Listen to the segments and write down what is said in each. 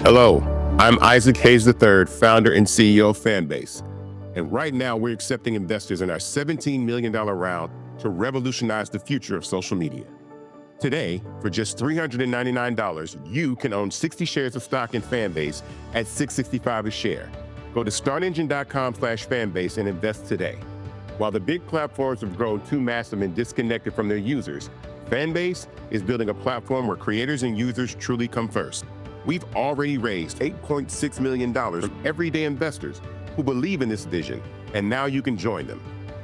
Hello, I'm Isaac Hayes III, founder and CEO of Fanbase. And right now we're accepting investors in our $17 million round to revolutionize the future of social media. Today, for just $399, you can own 60 shares of stock in Fanbase at $665 a share. Go to startengine.com/fanbase and invest today. While the big platforms have grown too massive and disconnected from their users, Fanbase is building a platform where creators and users truly come first. We've already raised $8.6 million from everyday investors who believe in this vision, and now you can join them.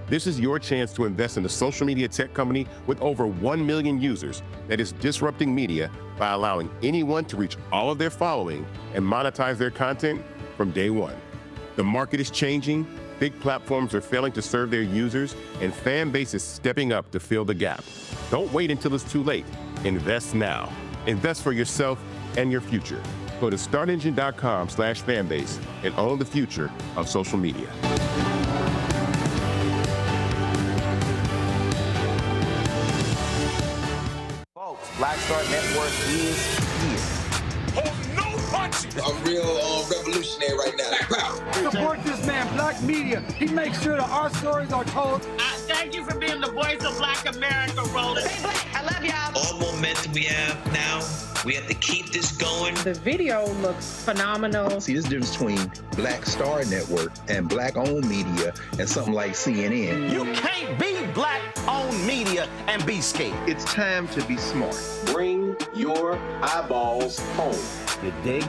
This is your chance to invest in a social media tech company with over 1 million users that is disrupting media by allowing anyone to reach all of their following and monetize their content from day one. The market is changing, big platforms are failing to serve their users, and Fanbase is stepping up to fill the gap. Don't wait until it's too late. Invest now. Invest for yourself and your future. Go to startengine.com/fanbase and own the future of social media. Folks, Black Star Network is here. Hold no punches! I'm real revolutionary right now. Support this man, Black Media. He makes sure that our stories are told. Thank you for being the voice of Black America, Roland. Hey, Black, I love y'all. All momentum we have now, we have to keep this going. The video looks phenomenal. See, this difference between Black Star Network and Black-owned media and something like CNN. You can't be Black-owned media and be scared. It's time to be smart. Bring your eyeballs home. You dig?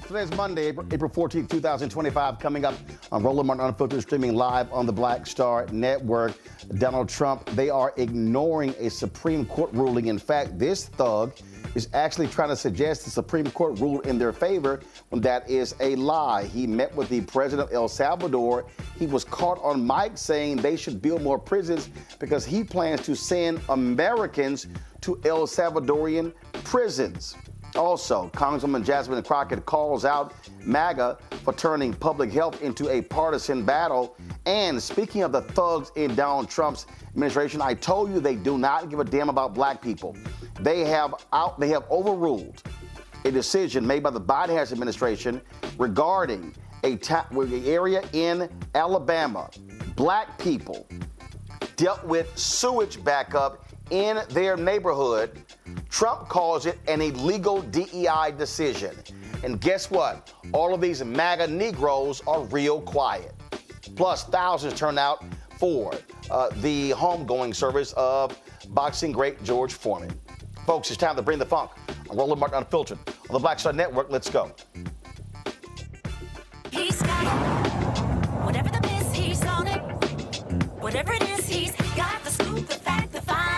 Today's Monday, April 14th, 2025, coming up on Roland Martin Unfiltered, streaming live on the Black Star Network. Donald Trump, they are ignoring a Supreme Court ruling. In fact, this thug is actually trying to suggest the Supreme Court ruled in their favor when that is a lie. He met with the president of El Salvador. He was caught on mic saying they should build more prisons because he plans to send Americans to El Salvadorian prisons. Also, Congresswoman Jasmine Crockett calls out MAGA for turning public health into a partisan battle. And speaking of the thugs in Donald Trump's administration, I told you they do not give a damn about black people. They have overruled a decision made by the Biden administration regarding an area in Alabama. Black people dealt with sewage backup in their neighborhood. Trump calls it an illegal DEI decision. And guess what? All of these MAGA Negroes are real quiet. Plus, thousands turn out for the homegoing service of boxing great George Foreman. Folks, it's time to bring the funk on Roland Martin Unfiltered on the Black Star Network. Let's go. He's got it. Whatever the miss, he's on it. Whatever it is, he's got the scoop, the fact, the find.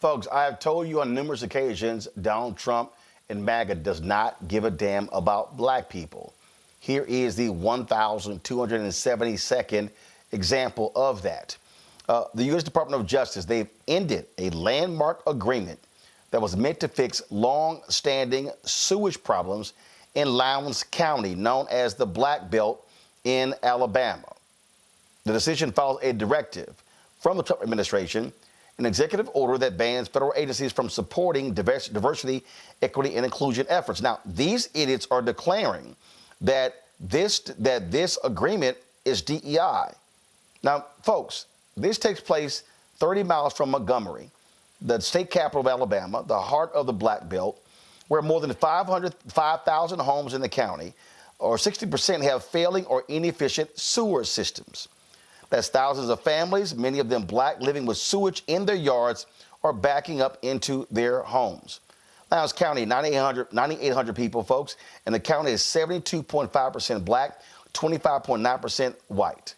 Folks, I have told you on numerous occasions, Donald Trump and MAGA does not give a damn about black people. Here is the 1,272nd example of that. The U.S. Department of Justice, they've ended a landmark agreement that was meant to fix long-standing sewage problems in Lowndes County, known as the Black Belt in Alabama. The decision follows a directive from the Trump administration, an executive order that bans federal agencies from supporting diversity, equity, and inclusion efforts. Now, these idiots are declaring that this agreement is DEI. Now, folks, this takes place 30 miles from Montgomery, the state capital of Alabama, the heart of the Black Belt, where more than 5,000 homes in the county, or 60%, have failing or inefficient sewer systems. That's thousands of families, many of them black, living with sewage in their yards or backing up into their homes. Lowndes County, 9,800 people, folks, and the county is 72.5% black, 25.9% white.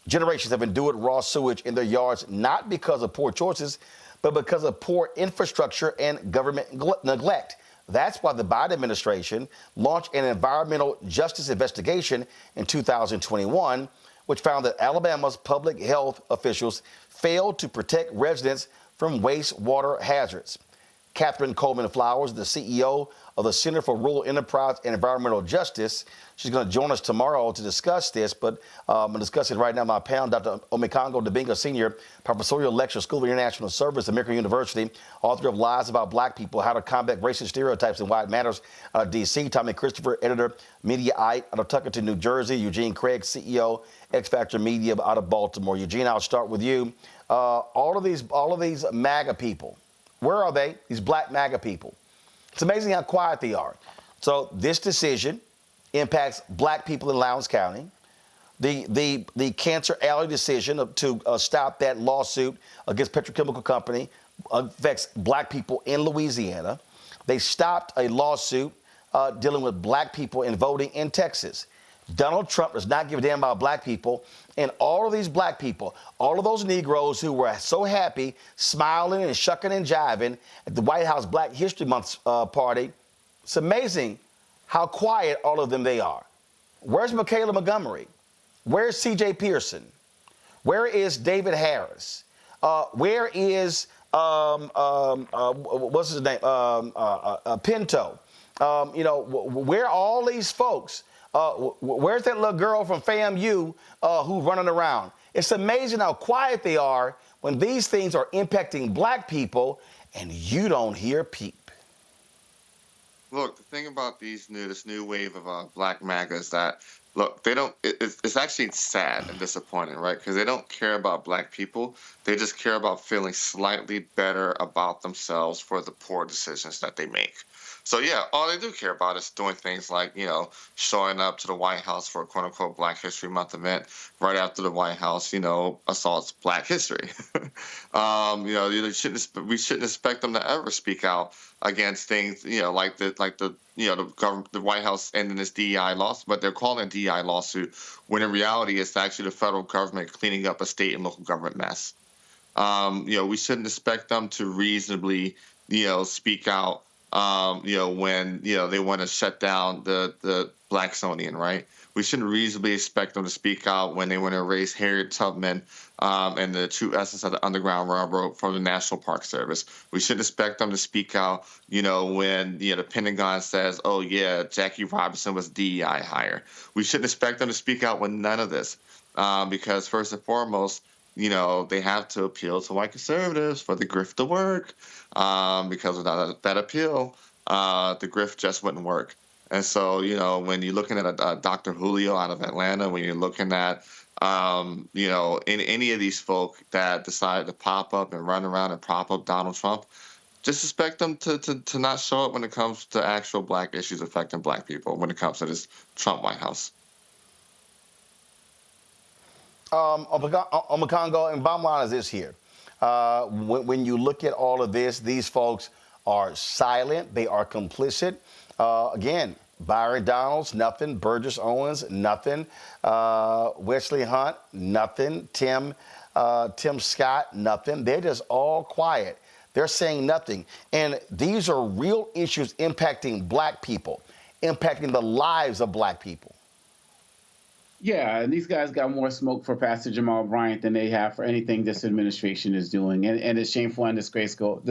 Generations have endured raw sewage in their yards, not because of poor choices, but because of poor infrastructure and government neglect. That's why the Biden administration launched an environmental justice investigation in 2021, which found that Alabama's public health officials failed to protect residents from wastewater hazards. Catherine Coleman Flowers, the CEO of the Center for Rural Enterprise and Environmental Justice. She's going to join us tomorrow to discuss this, but I'm going to discuss it right now. My panel, Dr. Omekongo Dibinga, Senior Professorial Lecturer, School of International Service, American University, author of Lies About Black People, How to Combat Racist Stereotypes and Why It Matters, D.C. Tommy Christopher, editor, Mediaite out of Tuckerton, New Jersey. Eugene Craig, CEO, X Factor Media out of Baltimore. Eugene, I'll start with you. All of these MAGA people, where are they? These black MAGA people. It's amazing how quiet they are. So this decision impacts black people in Lowndes County. The Cancer Alley decision to stop that lawsuit against petrochemical company affects black people in Louisiana. They stopped a lawsuit dealing with black people in voting in Texas. Donald Trump does not give a damn about black people. And all of these black people, all of those Negroes who were so happy, smiling and shucking and jiving at the White House Black History Month party, it's amazing how quiet all of them they are. Where's Michaela Montgomery? Where's C.J. Pearson? Where is David Harris? Where is, what's his name? Pinto. Where are all these folks? Where's that little girl from FAMU who's running around? It's amazing how quiet they are when these things are impacting black people and you don't hear peep. Look, the thing about this new wave of black MAGA is that, look, they don't, it's actually sad and disappointing, right? Because they don't care about black people. They just care about feeling slightly better about themselves for the poor decisions that they make. So, yeah, all they do care about is doing things like, showing up to the White House for a quote-unquote Black History Month event right after the White House, assaults Black history. We shouldn't expect them to ever speak out against things, like the White House ending this DEI lawsuit, but they're calling it a DEI lawsuit when in reality it's actually the federal government cleaning up a state and local government mess. We shouldn't expect them to reasonably, speak out when, they want to shut down the Blacksonian, right? We shouldn't reasonably expect them to speak out when they want to erase Harriet Tubman and the true essence of the Underground Railroad from the National Park Service. We shouldn't expect them to speak out, when, the Pentagon says, oh, yeah, Jackie Robinson was DEI hire. We shouldn't expect them to speak out with none of this because first and foremost, they have to appeal to white conservatives for the grift to work. Because without that appeal, the grift just wouldn't work. And so, when you're looking at a Dr. Julio out of Atlanta, when you're looking at, in any of these folk that decide to pop up and run around and prop up Donald Trump, just expect them to not show up when it comes to actual black issues affecting black people, when it comes to this Trump White House. Omekongo, and bottom line is this here. When you look at all of this, these folks are silent. They are complicit. Again, Byron Donalds, nothing. Burgess Owens, nothing. Wesley Hunt, nothing. Tim Scott, nothing. They're just all quiet. They're saying nothing. And these are real issues impacting black people, impacting the lives of black people. Yeah, and these guys got more smoke for Pastor Jamal Bryant than they have for anything this administration is doing. And it's shameful and disgraceful.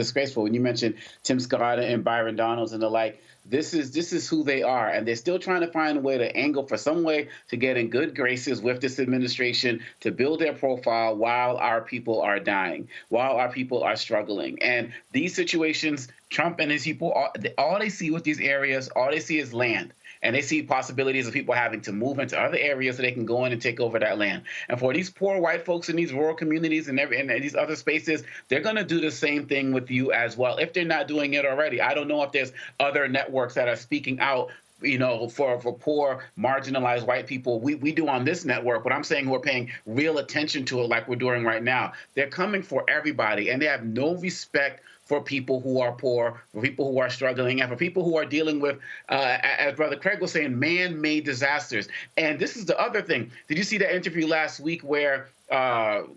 When you mentioned Tim Scott and Byron Donalds and the like, this is who they are. And they're still trying to find a way to angle for some way to get in good graces with this administration to build their profile while our people are dying, while our people are struggling. And these situations, Trump and his people, all they see with these areas, all they see is land. And they see possibilities of people having to move into other areas so they can go in and take over that land. And for these poor white folks in these rural communities and these other spaces, they're going to do the same thing with you as well, if they're not doing it already. I don't know if there's other networks that are speaking out, you know, for poor, marginalized white people. We do on this network, but I'm saying we're paying real attention to it like we're doing right now. They're coming for everybody, and they have no respect for people who are poor, for people who are struggling, and for people who are dealing with, as Brother Craig was saying, man-made disasters. And this is the other thing. Did you see that interview last week where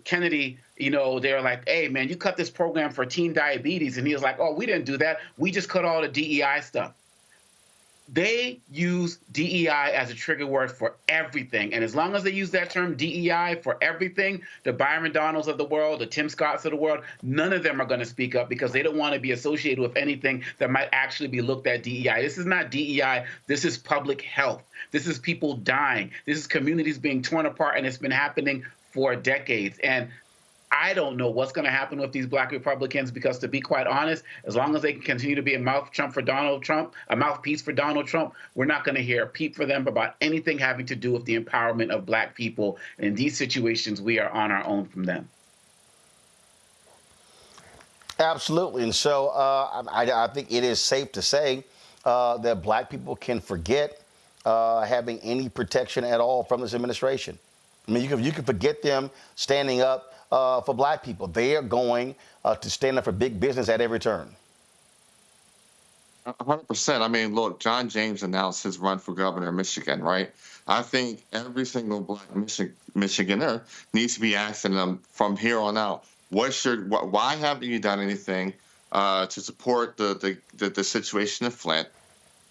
Kennedy, you know, they were like, hey, man, you cut this program for teen diabetes. And he was like, oh, we didn't do that. We just cut all the DEI stuff. They use DEI as a trigger word for everything. And as long as they use that term DEI for everything, the Byron Donalds of the world, the Tim Scotts of the world, none of them are going to speak up because they don't want to be associated with anything that might actually be looked at DEI. This is not DEI. This is public health. This is people dying. This is communities being torn apart, and it's been happening for decades. And I don't know what's going to happen with these black Republicans because, to be quite honest, as long as they can continue to be a mouthpiece for Donald Trump, we're not going to hear a peep for them about anything having to do with the empowerment of black people. And in these situations, we are on our own from them. Absolutely. And so I think it is safe to say that black people can forget having any protection at all from this administration. I mean, you can forget them standing up for black people. They are going to stand up for big business at every turn. 100%. I mean, look, John James announced his run for governor of Michigan, right? I think every single black Michiganer needs to be asking them from here on out, why haven't you done anything to support the situation in Flint?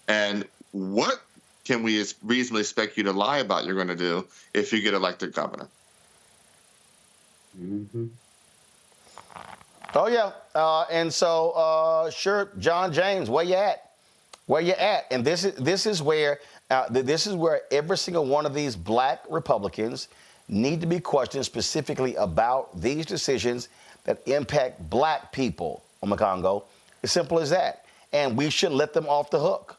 And what can we reasonably expect you to lie about you're going to do if you get elected governor? Mm-hmm. Oh, yeah. And so, sure, John James, where you at? Where you at? And this is where every single one of these black Republicans need to be questioned specifically about these decisions that impact black people on the Congo. As simple as that. And we should let them off the hook.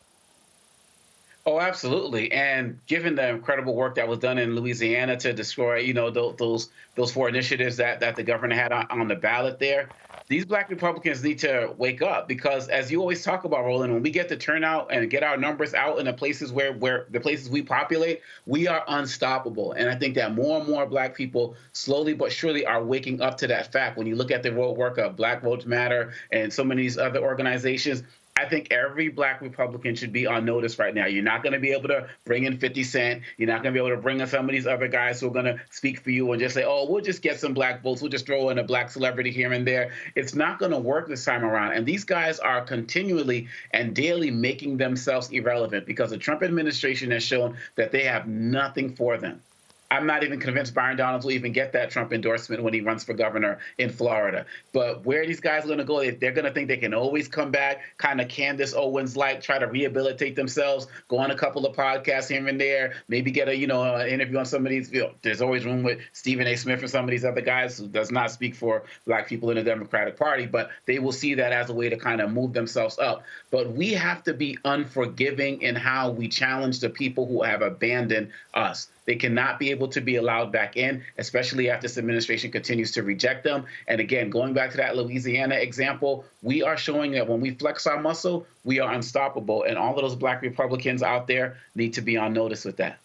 Oh, absolutely. And given the incredible work that was done in Louisiana to destroy, you know, those 4 initiatives that the governor had on the ballot there, these black Republicans need to wake up because, as you always talk about, Roland, when we get the turnout and get our numbers out in the places where the places we populate, we are unstoppable. And I think that more and more black people slowly but surely are waking up to that fact. When you look at the work of Black Votes Matter and so many of these other organizations, I think every black Republican should be on notice right now. You're not going to be able to bring in 50 Cent. You're not going to be able to bring in some of these other guys who are going to speak for you and just say, oh, we'll just get some black votes. We'll just throw in a black celebrity here and there. It's not going to work this time around. And these guys are continually and daily making themselves irrelevant because the Trump administration has shown that they have nothing for them. I'm not even convinced Byron Donalds will even get that Trump endorsement when he runs for governor in Florida. But where are these guys going to go? They're going to think they can always come back, kind of Candace Owens-like, try to rehabilitate themselves, go on a couple of podcasts here and there, maybe get an interview on some of these. There's always room with Stephen A. Smith and some of these other guys who does not speak for black people in the Democratic Party, but they will see that as a way to kind of move themselves up. But we have to be unforgiving in how we challenge the people who have abandoned us. They cannot be able to be allowed back in, especially after this administration continues to reject them. And again, going back to that Louisiana example, we are showing that when we flex our muscle, we are unstoppable. And all of those black Republicans out there need to be on notice with that.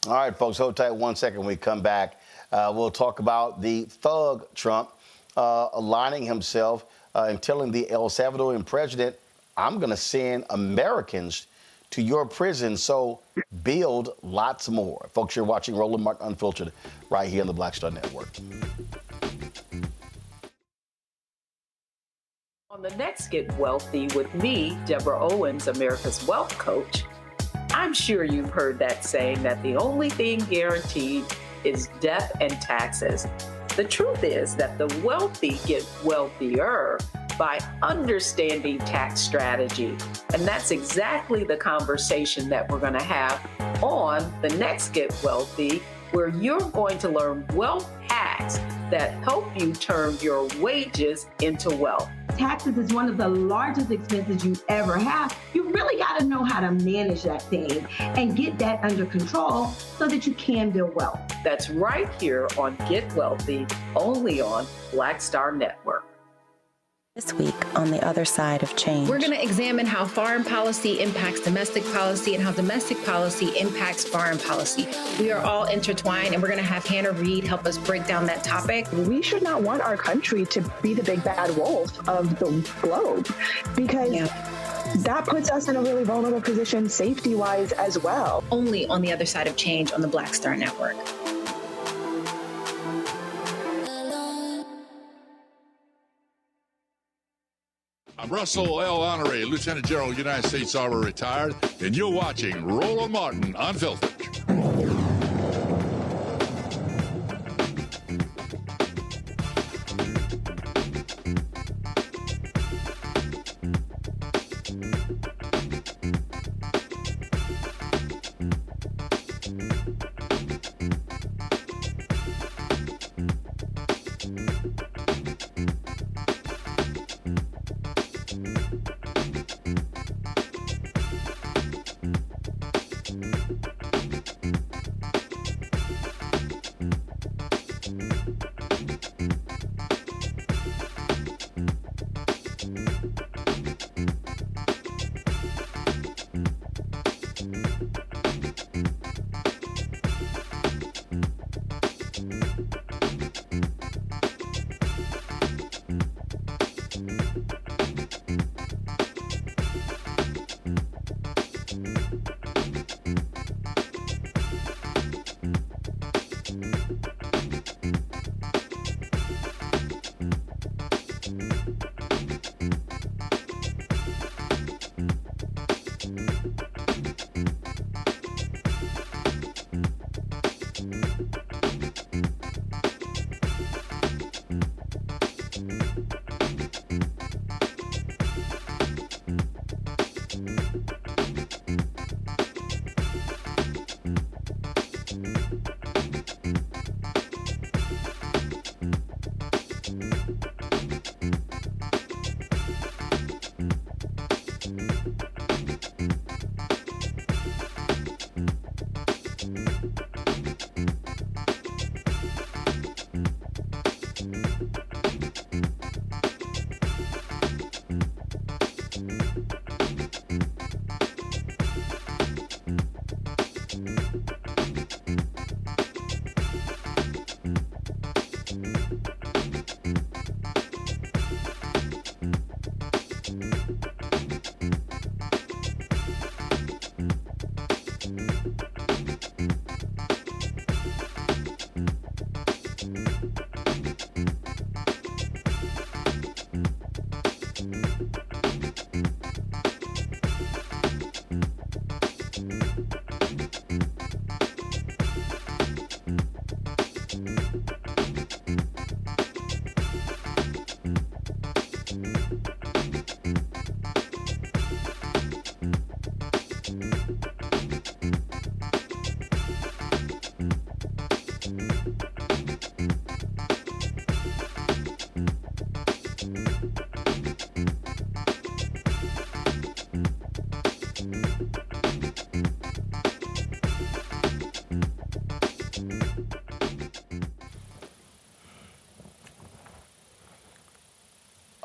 All right, folks, hold tight 1 second. When we come back, we'll talk about the thug Trump aligning himself and telling the El Salvadorian president, I'm going to send Americans to your prison, so build lots more. Folks, you're watching Roland Martin Unfiltered right here on the Black Star Network. the next Get Wealthy with me, Deborah Owens, America's Wealth Coach, I'm sure you've heard that saying that the only thing guaranteed is death and taxes. The truth is that the wealthy get wealthier by understanding tax strategy. And that's exactly the conversation that we're going to have on the next Get Wealthy, where you're going to learn wealth hacks that help you turn your wages into wealth. Taxes is one of the largest expenses you ever have. You really got to know how to manage that thing and get that under control so that you can build wealth. That's right here on Get Wealthy, only on Black Star Network. This week on The Other Side of Change. We're going to examine how foreign policy impacts domestic policy and how domestic policy impacts foreign policy. We are all intertwined, and we're going to have Hannah Reid help us break down that topic. We should not want our country to be the big bad wolf of the globe, because that puts us in a really vulnerable position safety-wise as well. Only on The Other Side of Change on the Black Star Network. I'm Russell L. Honoré, Lieutenant General, United States Army, retired, and you're watching Roland Martin Unfiltered.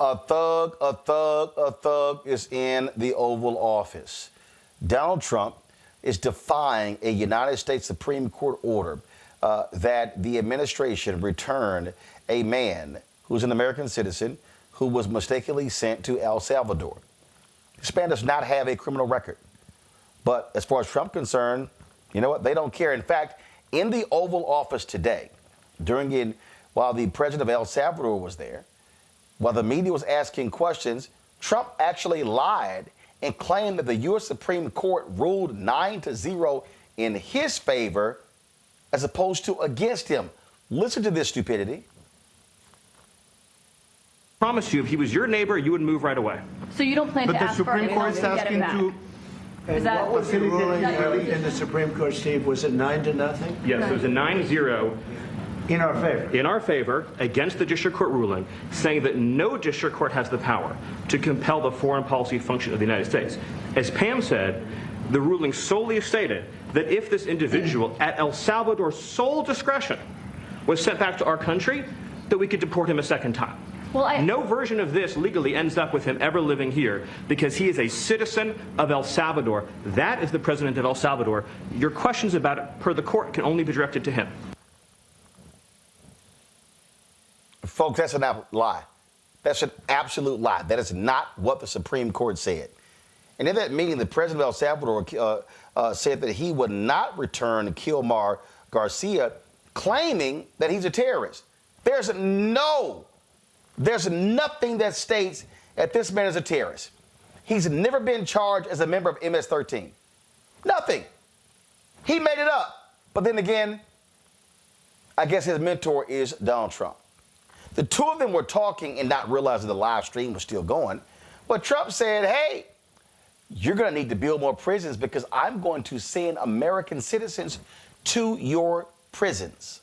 A thug is in the Oval Office. Donald Trump is defying a United States Supreme Court order that the administration return a man who's an American citizen who was mistakenly sent to El Salvador. This man does not have a criminal record. But as far as Trump's concerned, you know what? They don't care. In fact, in the Oval Office today, while the president of El Salvador was there, While the media was asking questions, Trump actually lied and claimed that the U.S. Supreme Court ruled 9-0 in his favor as opposed to against him. Listen to this stupidity. Promise you, if he was your neighbor, you would move right away. So you don't plan to ask for it? But the Supreme Court's asking to... And what was the ruling in the Supreme Court, Steve? Was it 9-0? Yes, it was a 9-0. In our favor? In our favor, against the district court ruling, saying that no district court has the power to compel the foreign policy function of the United States. As Pam said, the ruling solely stated that if this individual, at El Salvador's sole discretion, was sent back to our country, that we could deport him a second time. Well, no version of this legally ends up with him ever living here because he is a citizen of El Salvador. That is the president of El Salvador. Your questions about it, per the court, can only be directed to him. Folks, that's a lie. That's an absolute lie. That is not what the Supreme Court said. And in that meeting, the president of El Salvador said that he would not return Kilmar Garcia, claiming that he's a terrorist. There's nothing that states that this man is a terrorist. He's never been charged as a member of MS-13. Nothing. He made it up. But then again, I guess his mentor is Donald Trump. The two of them were talking and not realizing the live stream was still going. But Trump said, hey, you're going to need to build more prisons because I'm going to send American citizens to your prisons.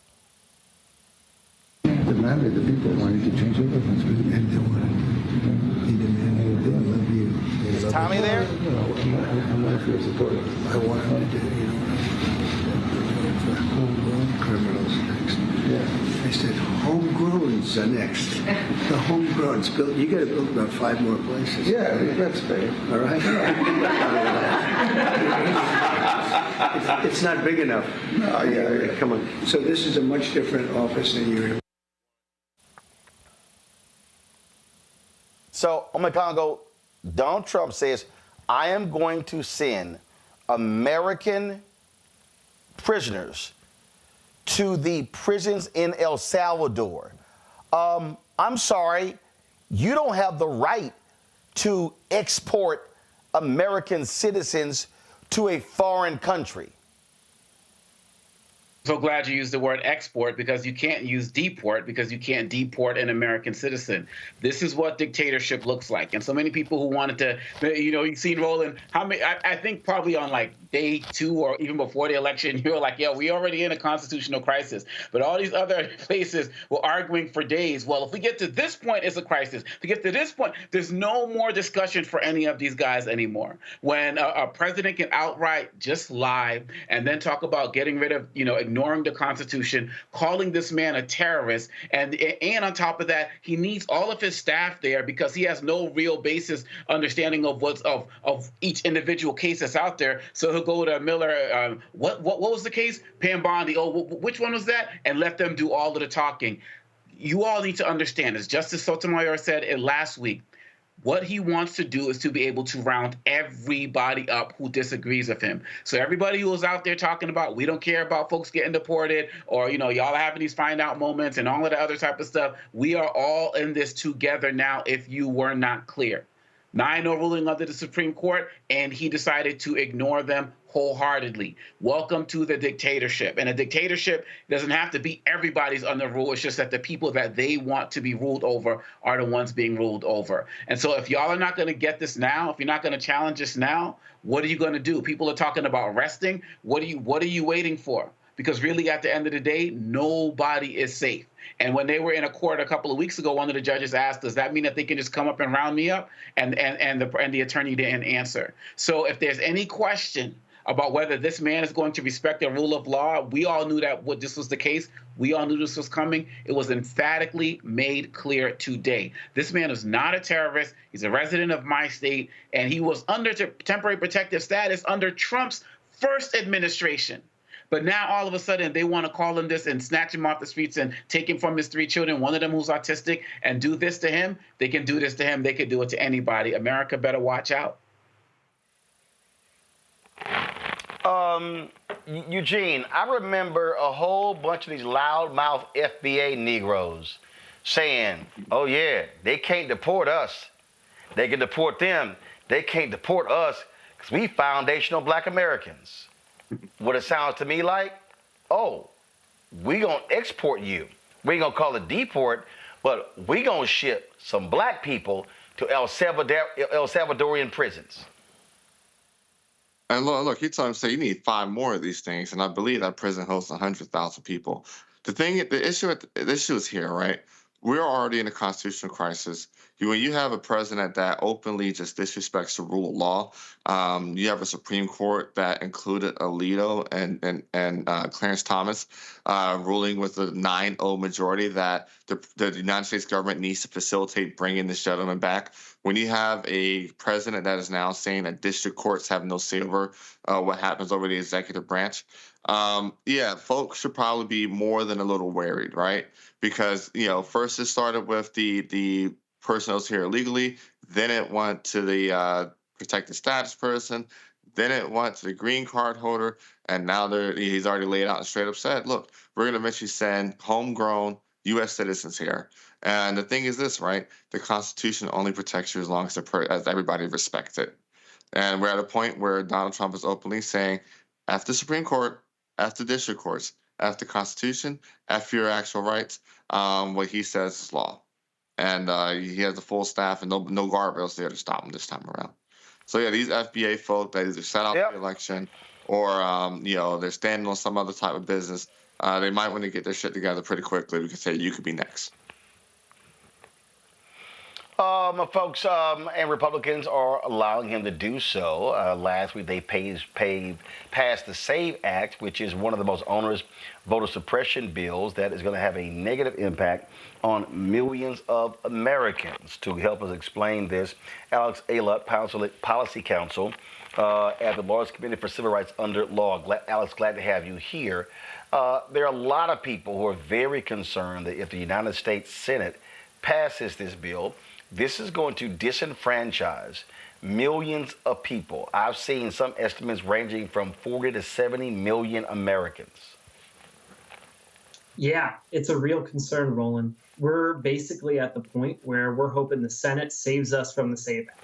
Demanded the people wanted to change their governments, and they wanted. He demanded they love you. Is Tommy there? No, I'm not for supporter. I want him to do, homegrown criminals next. Yeah. I said homegrowns are next. The homegrowns built. You got to build about 5 more places. Yeah, that's fair. All right. It's not big enough. No, yeah, come on. So this is a much different office than you're in. So, on the Congo, Donald Trump says, I am going to send American prisoners to the prisons in El Salvador. I'm sorry, you don't have the right to export American citizens to a foreign country. So glad you used the word export because you can't use deport because you can't deport an American citizen. This is what dictatorship looks like. And so many people who wanted to, you've seen Roland, how many, I think probably on like day 2 or even before the election, you were like, yeah, we already in a constitutional crisis. But all these other places were arguing for days. Well, if we get to this point, it's a crisis. If we get to this point, there's no more discussion for any of these guys anymore. When a president can outright just lie and then talk about getting rid of, ignoring the Constitution, calling this man a terrorist, and on top of that, he needs all of his staff there because he has no real basis understanding of what's of each individual case that's out there. So he'll go to Miller. What was the case? Pam Bondi. Oh, which one was that? And let them do all of the talking. You all need to understand, as Justice Sotomayor said it last week, what he wants to do is to be able to round everybody up who disagrees with him. So everybody who was out there talking about, we don't care about folks getting deported, or, y'all are having these find out moments and all of the other type of stuff. We are all in this together now if you were not clear. 9-0 ruling under the Supreme Court, and he decided to ignore them wholeheartedly. Welcome to the dictatorship. And a dictatorship doesn't have to be everybody's under rule. It's just that the people that they want to be ruled over are the ones being ruled over. And so if y'all are not going to get this now, if you're not going to challenge this now, what are you going to do? People are talking about arresting. What are you waiting for? Because really, at the end of the day, nobody is safe. And when they were in a court a couple of weeks ago, one of the judges asked, does that mean that they can just come up and round me up? And the attorney didn't answer. So if there's any question about whether this man is going to respect the rule of law, we all knew that this was the case. We all knew this was coming. It was emphatically made clear today. This man is not a terrorist. He's a resident of my state, and he was under temporary protective status under Trump's first administration. But now all of a sudden they want to call him this and snatch him off the streets and take him from his 3 children, one of them who's autistic, and do this to him. They can do this to him. They could do it to anybody. America better watch out. Eugene, I remember a whole bunch of these loudmouth FBA Negroes saying, oh, yeah, they can't deport us. They can deport them. They can't deport us because we foundational black Americans. What it sounds to me like, oh, we going to export you. We ain't going to call it deport, but we going to ship some black people to El Salvadorian prisons. And look, he told him, say, you need 5 more of these things, and I believe that prison hosts 100,000 people. The issue is here, right? We're already in a constitutional crisis. When you have a president that openly just disrespects the rule of law, you have a Supreme Court that included Alito and Clarence Thomas ruling with a 9-0 majority that the United States government needs to facilitate bringing this gentleman back. When you have a president that is now saying that district courts have no say over what happens over the executive branch, folks should probably be more than a little worried, right? Because, first it started with the person who's here illegally, then it went to the protected status person, then it went to the green card holder, and now he's already laid out and straight up said, look, we're going to eventually send homegrown U.S. citizens here. And the thing is this, right? The Constitution only protects you as long as everybody respects it. And we're at a point where Donald Trump is openly saying, after the Supreme Court, after district courts, after the Constitution, after your actual rights, what he says is law. And he has a full staff and no guardrails there to stop him this time around. So yeah, these FBA folk that either set out the election or they're standing on some other type of business, they might want to get their shit together pretty quickly. We could say you could be next. Folks, and Republicans are allowing him to do so. Last week, they passed the SAVE Act, which is one of the most onerous voter suppression bills that is going to have a negative impact on millions of Americans. To help us explain this, Alex Ayla, Policy Counsel at the Lowndes Committee for Civil Rights Under Law. Alex, glad to have you here. There are a lot of people who are very concerned that if the United States Senate passes this bill, this is going to disenfranchise millions of people. I've seen some estimates ranging from 40 to 70 million Americans. Yeah, it's a real concern, Roland. We're basically at the point where we're hoping the Senate saves us from the SAVE Act.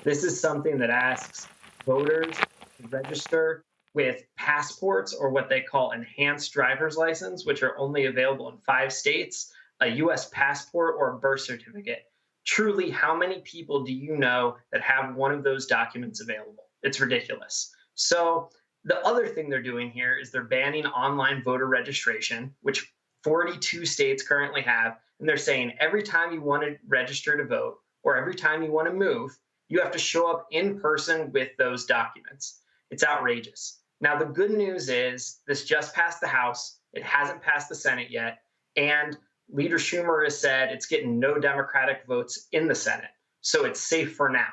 This is something that asks voters to register with passports or what they call enhanced driver's license, which are only available in 5 states, a U.S. passport or a birth certificate. Truly, how many people do you know that have one of those documents available? It's ridiculous. So the other thing they're doing here is they're banning online voter registration, which 42 states currently have. And they're saying every time you want to register to vote or every time you want to move, you have to show up in person with those documents. It's outrageous. Now, the good news is this just passed the House. It hasn't passed the Senate yet. And Leader Schumer has said it's getting no Democratic votes in the Senate, so it's safe for now.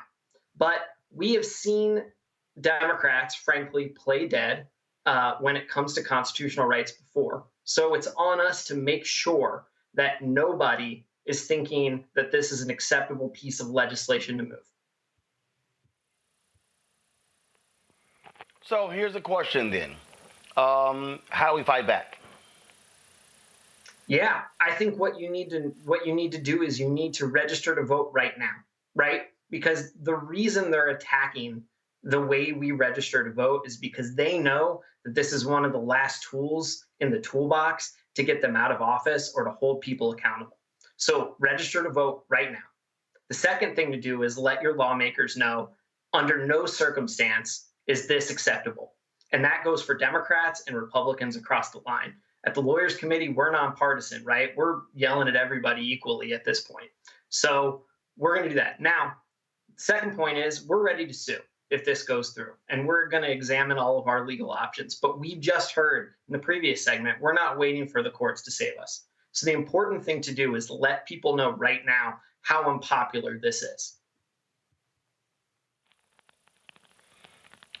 But we have seen Democrats, frankly, play dead when it comes to constitutional rights before. So it's on us to make sure that nobody is thinking that this is an acceptable piece of legislation to move. So here's the question then. How do we fight back? Yeah, I think what you need to do is you need to register to vote right now, right? Because the reason they're attacking the way we register to vote is because they know that this is one of the last tools in the toolbox to get them out of office or to hold people accountable. So register to vote right now. The second thing to do is let your lawmakers know under no circumstance is this acceptable. And that goes for Democrats and Republicans across the line. At the Lawyers Committee, we're nonpartisan, right? We're yelling at everybody equally at this point. So we're going to do that. Now, the second point is we're ready to sue if this goes through. And we're going to examine all of our legal options. But we've just heard in the previous segment, we're not waiting for the courts to save us. So the important thing to do is let people know right now how unpopular this is.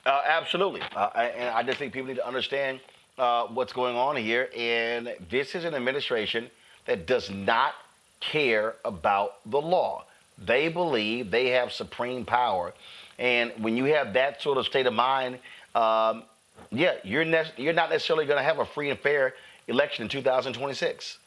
Absolutely. And I just think people need to understand what's going on here. And this is an administration that does not care about the law. They believe they have supreme power. And when you have that sort of state of mind, you're not necessarily going to have a free and fair election in 2026.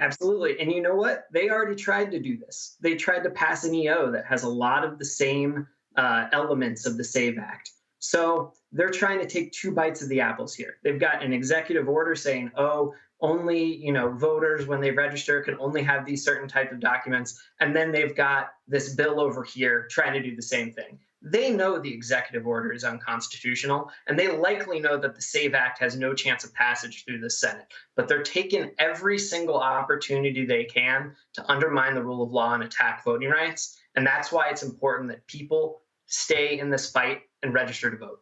Absolutely. And you know what? They already tried to do this. They tried to pass an EO that has a lot of the same elements of the SAVE Act. So they're trying to take two bites of the apples here. They've got an executive order saying, oh, only voters when they register can only have these certain type of documents. And then they've got this bill over here trying to do the same thing. They know the executive order is unconstitutional, and they likely know that the SAVE Act has no chance of passage through the Senate. But they're taking every single opportunity they can to undermine the rule of law and attack voting rights. And that's why it's important that people stay in this fight and register to vote.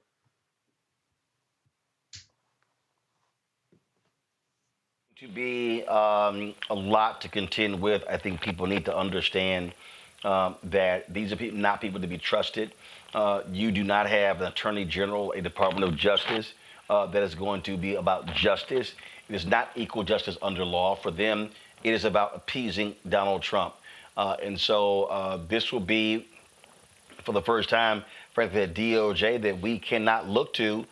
To be a lot to contend with. I think people need to understand that these are not people to be trusted. You do not have an attorney general, a Department of Justice that is going to be about justice. It is not equal justice under law. For them, it is about appeasing Donald Trump. And so this will be, for the first time, frankly, a DOJ that we cannot look to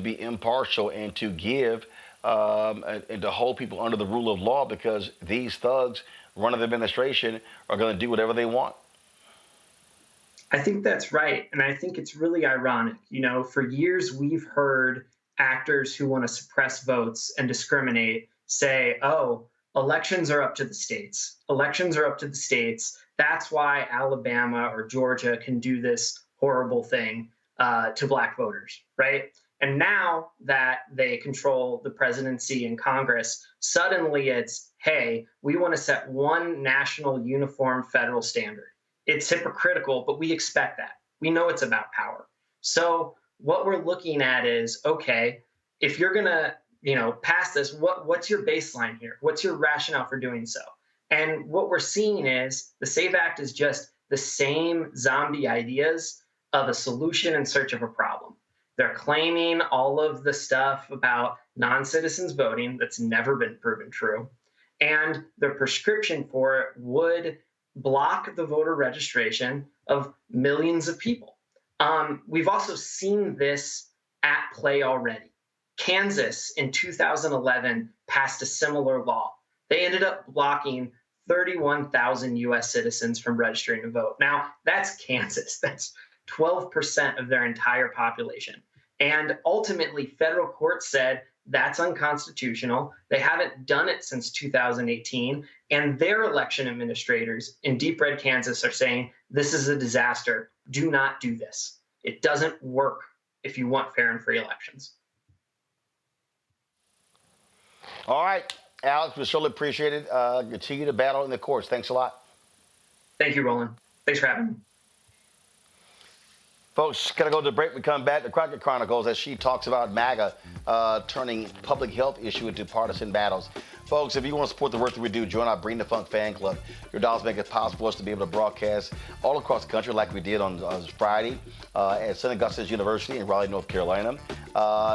be impartial and to give and to hold people under the rule of law, because these thugs running the administration are going to do whatever they want. I think that's right. And I think it's really ironic. For years, we've heard actors who want to suppress votes and discriminate say, oh, elections are up to the states. Elections are up to the states. That's why Alabama or Georgia can do this horrible thing to Black voters, right? And now that they control the presidency and Congress, suddenly it's, hey, we want to set one national uniform federal standard. It's hypocritical, but we expect that. We know it's about power. So what we're looking at is, okay, if you're going to, pass this, what's your baseline here? What's your rationale for doing so? And what we're seeing is the SAVE Act is just the same zombie ideas of a solution in search of a problem. They're claiming all of the stuff about non-citizens voting that's never been proven true. And their prescription for it would block the voter registration of millions of people. We've also seen this at play already. Kansas in 2011 passed a similar law. They ended up blocking 31,000 U.S. citizens from registering to vote. Now, that's Kansas. That's 12% of their entire population. And ultimately, federal courts said that's unconstitutional. They haven't done it since 2018. And their election administrators in deep red Kansas are saying, this is a disaster. Do not do this. It doesn't work if you want fair and free elections. All right, Alex, we surely appreciate it. Continue to battle in the courts. Thanks a lot. Thank you, Roland. Thanks for having me. Folks, gotta go to the break. We come back to Crockett Chronicles as she talks about MAGA turning public health issue into partisan battles. Folks, if you want to support the work that we do, join our Bring the Funk fan club. Your dollars make it possible for us to be able to broadcast all across the country like we did on Friday at St. Augustine's University in Raleigh, North Carolina.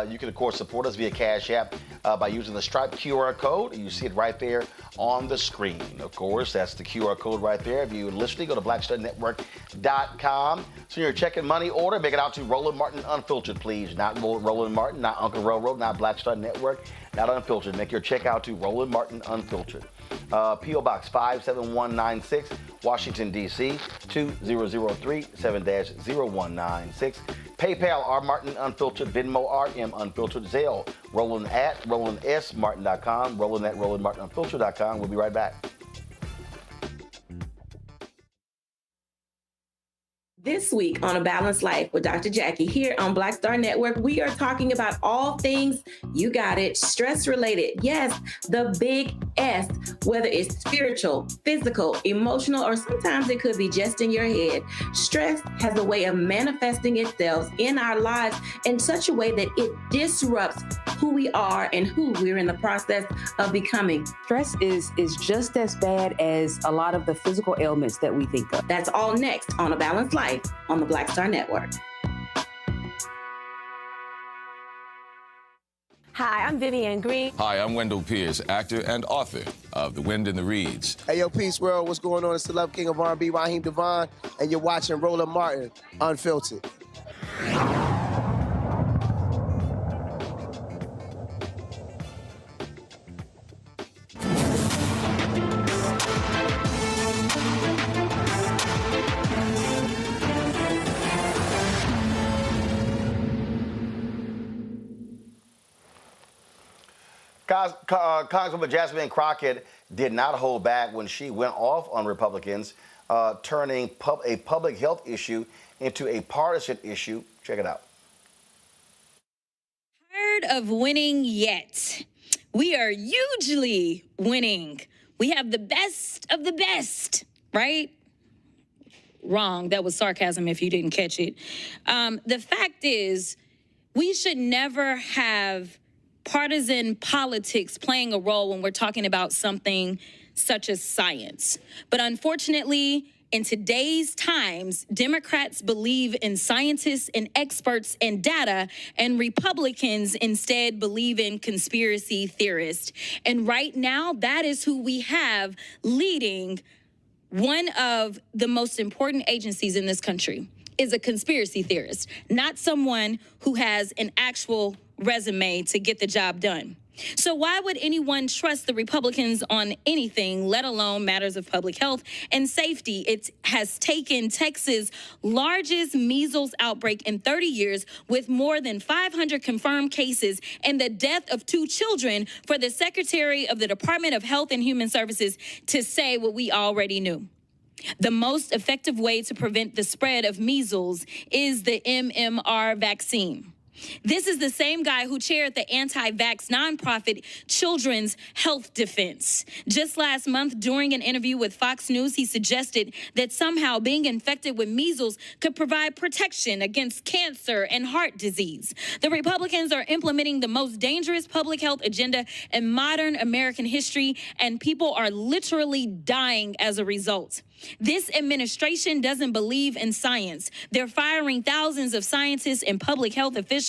You can, of course, support us via Cash App by using the Stripe QR code. You see it right there on the screen. Of course, that's the QR code right there. If you're listening, go to blackstarnetwork.com. So you're checking money order, make it out to Roland Martin Unfiltered, please. Not Roland Martin, not Uncle Railroad, not Black Star Network, not Unfiltered. Make your check out to Roland Martin Unfiltered. P.O. Box 57196, Washington, D.C. 20037 7-0196. PayPal, R. Martin Unfiltered. Venmo, RM Unfiltered. Zelle, Roland at RolandSMartin.com. Roland at RolandMartinUnfiltered.com. We'll be right back. This week on A Balanced Life with Dr. Jackie here on Black Star Network, we are talking about all things, you got it, stress related. Yes, the big S, whether it's spiritual, physical, emotional, or sometimes it could be just in your head. Stress has a way of manifesting itself in our lives in such a way that it disrupts who we are and who we're in the process of becoming. Stress is just as bad as a lot of the physical ailments that we think of. That's all next on A Balanced Life on the Black Star Network. Hi, I'm Vivian Green. Hi, I'm Wendell Pierce, actor and author of The Wind in the Reeds. Hey, yo, peace world. What's going on? It's the Love King of R&B, Raheem Devon, and you're watching Roland Martin Unfiltered. Congresswoman Jasmine Crockett did not hold back when she went off on Republicans, turning a public health issue into a partisan issue. Check it out. Tired of winning yet. We are hugely winning. We have the best of the best, right? Wrong. That was sarcasm if you didn't catch it. The fact is, we should never have partisan politics playing a role when we're talking about something such as science. But unfortunately, in today's times, Democrats believe in scientists and experts and data, and Republicans instead believe in conspiracy theorists. And right now, that is who we have leading one of the most important agencies in this country, is a conspiracy theorist, not someone who has an actual resume to get the job done. So why would anyone trust the Republicans on anything, let alone matters of public health and safety? It has taken Texas' largest measles outbreak in 30 years, with more than 500 confirmed cases and the death of 2 children, for the Secretary of the Department of Health and Human Services to say what we already knew. The most effective way to prevent the spread of measles is the MMR vaccine. This is the same guy who chaired the anti-vax nonprofit Children's Health Defense. Just last month, during an interview with Fox News, he suggested that somehow being infected with measles could provide protection against cancer and heart disease. The Republicans are implementing the most dangerous public health agenda in modern American history, and people are literally dying as a result. This administration doesn't believe in science. They're firing thousands of scientists and public health officials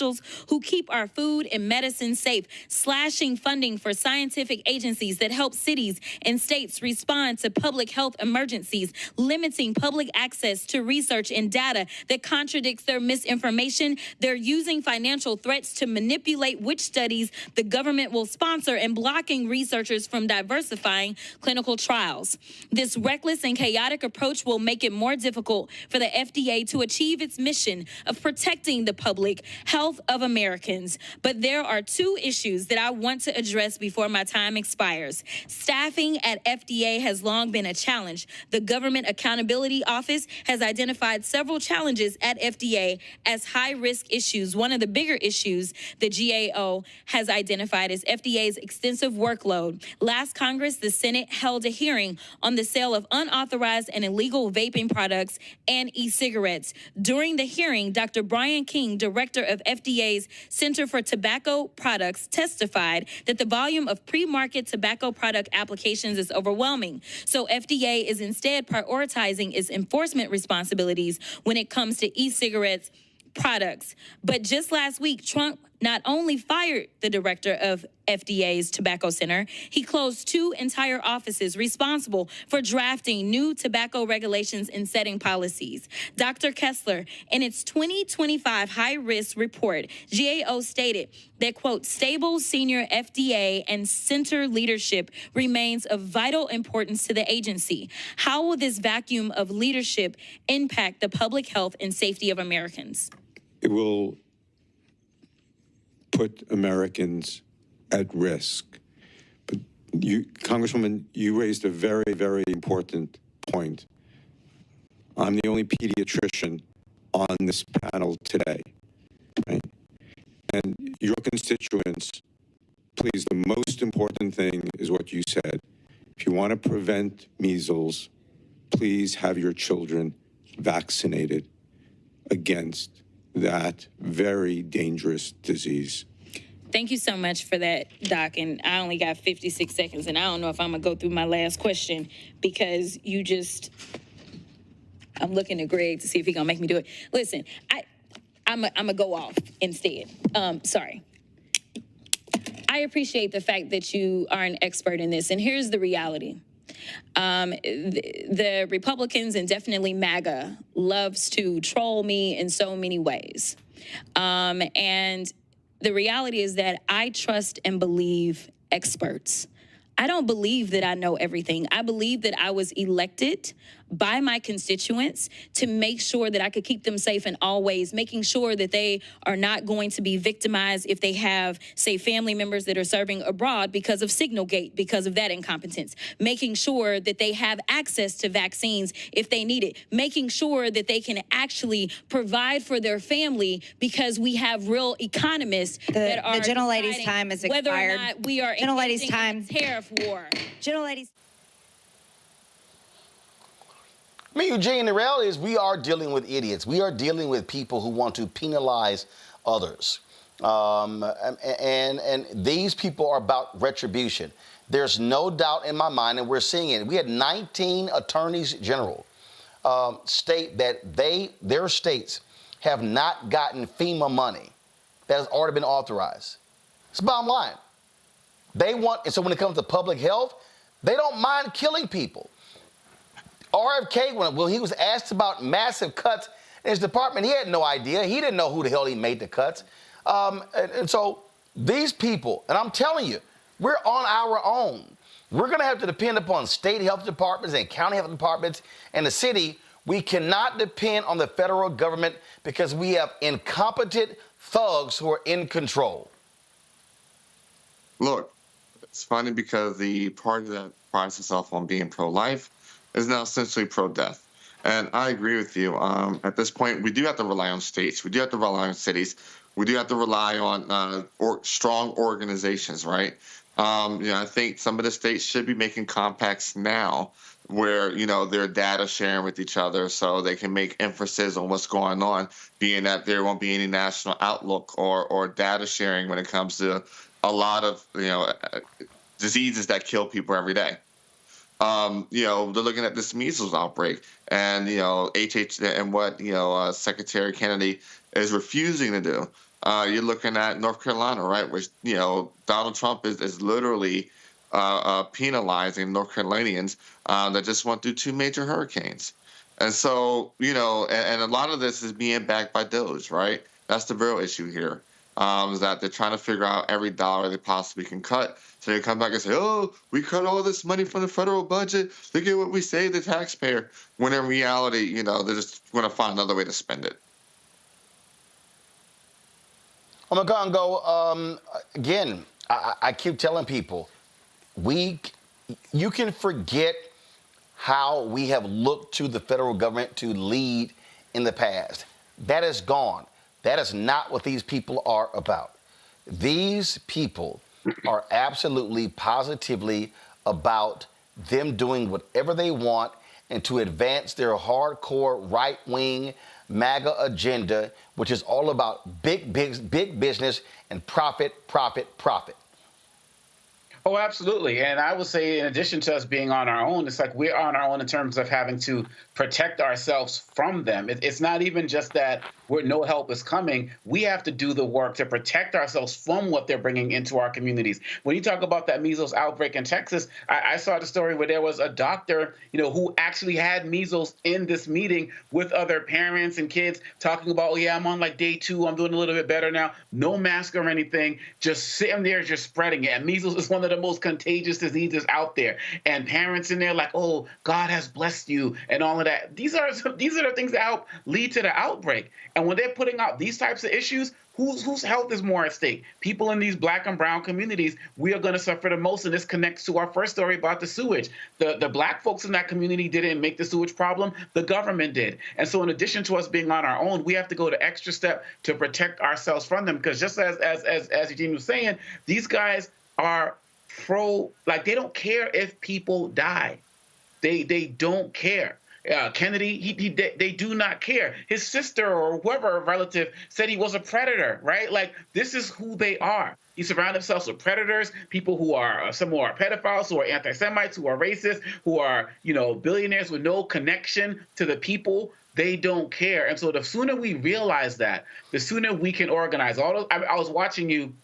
who keep our food and medicine safe, slashing funding for scientific agencies that help cities and states respond to public health emergencies, limiting public access to research and data that contradicts their misinformation. They're using financial threats to manipulate which studies the government will sponsor and blocking researchers from diversifying clinical trials. This reckless and chaotic approach will make it more difficult for the FDA to achieve its mission of protecting the public health of Americans. But there are 2 issues that I want to address before my time expires. Staffing at FDA has long been a challenge. The Government Accountability Office has identified several challenges at FDA as high-risk issues. One of the bigger issues the GAO has identified is FDA's extensive workload. Last Congress, the Senate held a hearing on the sale of unauthorized and illegal vaping products and e-cigarettes. During the hearing, Dr. Brian King, director of FDA's Center for Tobacco Products, testified that the volume of pre-market tobacco product applications is overwhelming. So FDA is instead prioritizing its enforcement responsibilities when it comes to e-cigarettes products. But just last week, Trump not only fired the director of FDA's Tobacco Center, he closed 2 entire offices responsible for drafting new tobacco regulations and setting policies. Dr. Kessler, in its 2025 high-risk report, GAO stated that, quote, stable senior FDA and center leadership remains of vital importance to the agency. How will this vacuum of leadership impact the public health and safety of Americans? It will put Americans at risk. But you, Congresswoman, you raised a very, very important point. I'm the only pediatrician on this panel today, right? And your constituents, please, the most important thing is what you said. If you want to prevent measles, please have your children vaccinated against that very dangerous disease. Thank you so much for that, Doc. And I only got 56 seconds, and I don't know if I'm going to go through my last question because you just, I'm looking at Greg to see if he's going to make me do it. Listen, I'm going to go off instead. Sorry. I appreciate the fact that you are an expert in this, and here's the reality. The Republicans, and definitely MAGA, loves to troll me in so many ways. And the reality is that I trust and believe experts. I don't believe that I know everything. I believe that I was elected by my constituents to make sure that I could keep them safe in all ways, making sure that they are not going to be victimized if they have, say, family members that are serving abroad because of Signalgate, because of that incompetence, making sure that they have access to vaccines if they need it, making sure that they can actually provide for their family because we have real economists that are the gentlelady's time is whether expired. or not we are Gentlelady's engaging time. in a tariff war. Gentlelady's. I mean, Eugene, the reality is we are dealing with idiots. We are dealing with people who want to penalize others. And these people are about retribution. There's no doubt in my mind, and we're seeing it. We had 19 attorneys general state that their states have not gotten FEMA money that has already been authorized. It's the bottom line. They want, and so when it comes to public health, they don't mind killing people. RFK, when he was asked about massive cuts in his department, he had no idea. He didn't know who the hell he made the cuts. And so these people, and I'm telling you, we're on our own. We're going to have to depend upon state health departments and county health departments and the city. We cannot depend on the federal government because we have incompetent thugs who are in control. Look, it's funny because the party that prides itself on being pro-life is now essentially pro-death. And I agree with you. At this point, we do have to rely on states. We do have to rely on cities. We do have to rely on strong organizations, right? I think some of the states should be making compacts now where, they're data sharing with each other so they can make emphasis on what's going on, being that there won't be any national outlook or data sharing when it comes to a lot of, diseases that kill people every day. They're looking at this measles outbreak and, and what, Secretary Kennedy is refusing to do. You're looking at North Carolina, right, which, Donald Trump is literally penalizing North Carolinians that just went through 2 major hurricanes. And so, and a lot of this is being backed by DOJ, right? That's the real issue here, is that they're trying to figure out every dollar they possibly can cut. So they come back and say, oh, we cut all this money from the federal budget. Look at what we save the taxpayer. When in reality, they're just going to find another way to spend it. Oh my God, again, I keep telling people, you can forget how we have looked to the federal government to lead in the past. That is gone. That is not what these people are about. These people are absolutely, positively about them doing whatever they want and to advance their hardcore right-wing MAGA agenda, which is all about big business and profit, profit, profit. Oh, absolutely. And I would say in addition to us being on our own, it's like we're on our own in terms of having to protect ourselves from them. It's not even just that no help is coming. We have to do the work to protect ourselves from what they're bringing into our communities. When you talk about that measles outbreak in Texas, I saw the story where there was a doctor, who actually had measles in this meeting with other parents and kids talking about, oh, yeah, I'm on like day 2. I'm doing a little bit better now. No mask or anything, just sitting there, just spreading it. And measles is one of the most contagious diseases out there. And parents in there like, oh, God has blessed you and all of that. These are the things that help lead to the outbreak. And when they're putting out these types of issues, whose health is more at stake? People in these black and brown communities, we are going to suffer the most. And this connects to our first story about the sewage. The black folks in that community didn't make the sewage problem. The government did. And so in addition to us being on our own, we have to go the extra step to protect ourselves from them. Because just as Eugene was saying, these guys are they don't care if people die. They don't care. Kennedy, they do not care. His sister or whoever relative said he was a predator, right? Like, this is who they are. He surrounded himself with predators, people who are, some who are pedophiles, who are anti-Semites, who are racist, who are, billionaires with no connection to the people. They don't care. And so the sooner we realize that, the sooner we can organize. I was watching you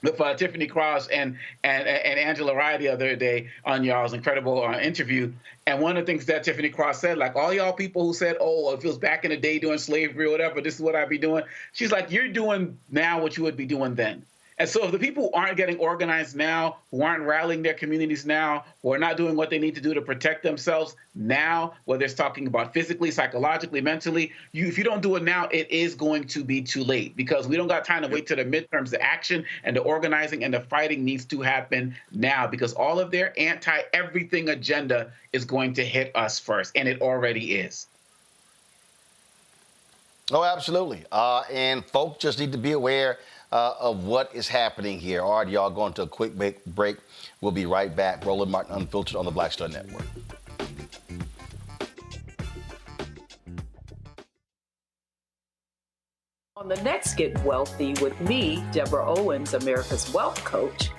with Tiffany Cross and Angela Rye the other day on y'all's incredible interview. And one of the things that Tiffany Cross said, like, all y'all people who said, oh, if it was back in the day doing slavery or whatever, this is what I'd be doing. She's like, you're doing now what you would be doing then. And so if the people who aren't getting organized now, who aren't rallying their communities now, who are not doing what they need to do to protect themselves now, whether it's talking about physically, psychologically, mentally, if you don't do it now, it is going to be too late, because we don't got time to wait till the midterms. The action and the organizing and the fighting needs to happen now, because all of their anti-everything agenda is going to hit us first, and it already is. Oh, absolutely. And folks just need to be aware of what is happening here. All right, y'all, going to a quick break. We'll be right back. Roland Martin Unfiltered on the Black Star Network. On the next Get Wealthy with me, Deborah Owens, America's Wealth Coach,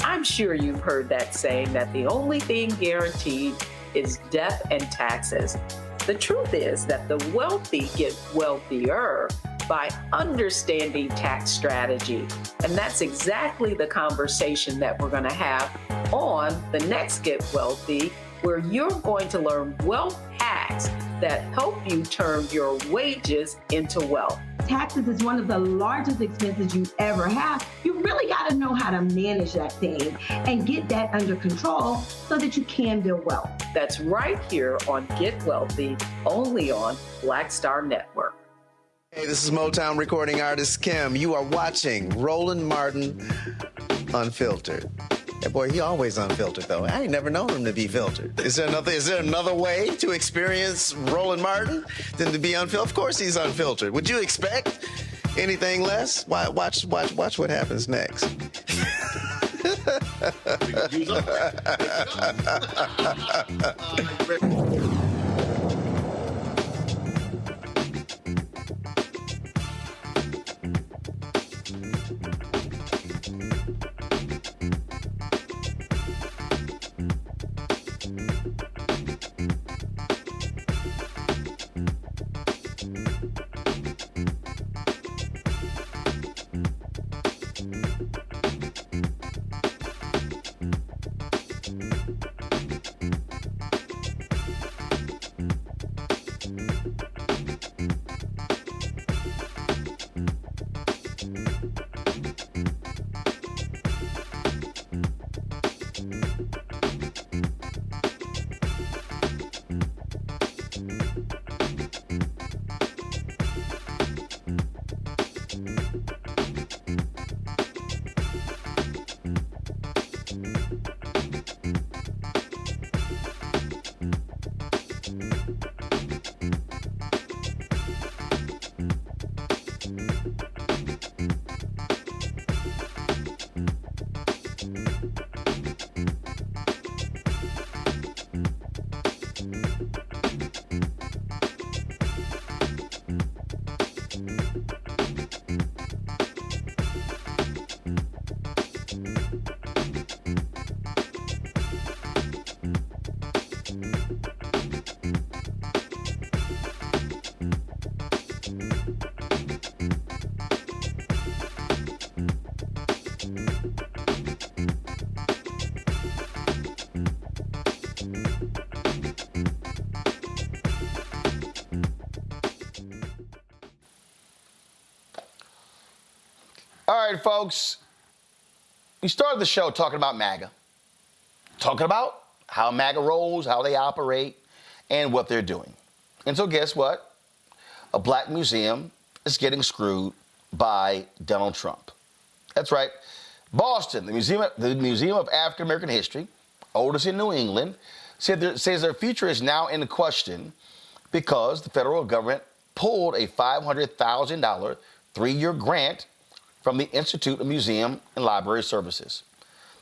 I'm sure you've heard that saying that the only thing guaranteed is death and taxes. The truth is that the wealthy get wealthier by understanding tax strategy. And that's exactly the conversation that we're going to have on the next Get Wealthy, where you're going to learn wealth hacks that help you turn your wages into wealth. Taxes is one of the largest expenses you ever have. You really got to know how to manage that thing and get that under control so that you can build wealth. That's right here on Get Wealthy, only on Black Star Network. Hey, this is Motown recording artist Kim. You are watching Roland Martin Unfiltered. That boy, he always unfiltered, though. I ain't never known him to be filtered. Is there another way to experience Roland Martin than to be unfiltered? Of course he's unfiltered. Would you expect anything less? Watch what happens next. All right, folks, we started the show talking about MAGA, talking about how MAGA rolls, how they operate, and what they're doing. And so guess what? A black museum is getting screwed by Donald Trump. That's right. Boston, the Museum of African American History, oldest in New England, says their future is now in question because the federal government pulled a $500,000 three-year grant from the Institute of Museum and Library Services.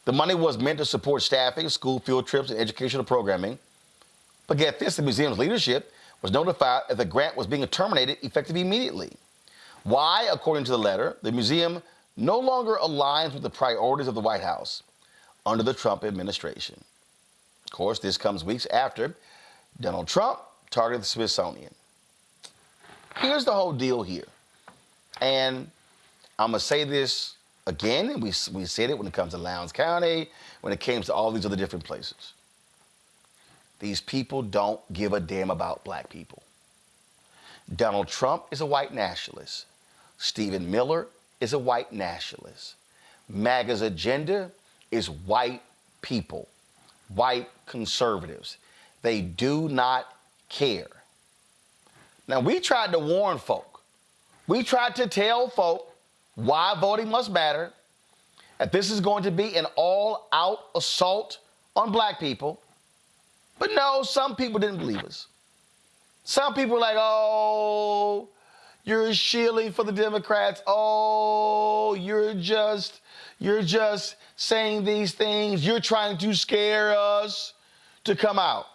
The money was meant to support staffing, school field trips, and educational programming. But get this, the museum's leadership was notified that the grant was being terminated effective immediately. Why? According to the letter, the museum no longer aligns with the priorities of the White House under the Trump administration. Of course, this comes weeks after Donald Trump targeted the Smithsonian. Here's the whole deal here. And I'm going to say this again, and we said it when it comes to Lowndes County, when it comes to all these other different places. These people don't give a damn about black people. Donald Trump is a white nationalist. Stephen Miller is a white nationalist. MAGA's agenda is white people, white conservatives. They do not care. Now, we tried to warn folk. We tried to tell folk why voting must matter, that this is going to be an all-out assault on black people. But no, some people didn't believe us. Some people were like, oh, you're shielding for the Democrats. Oh, you're just saying these things. You're trying to scare us to come out.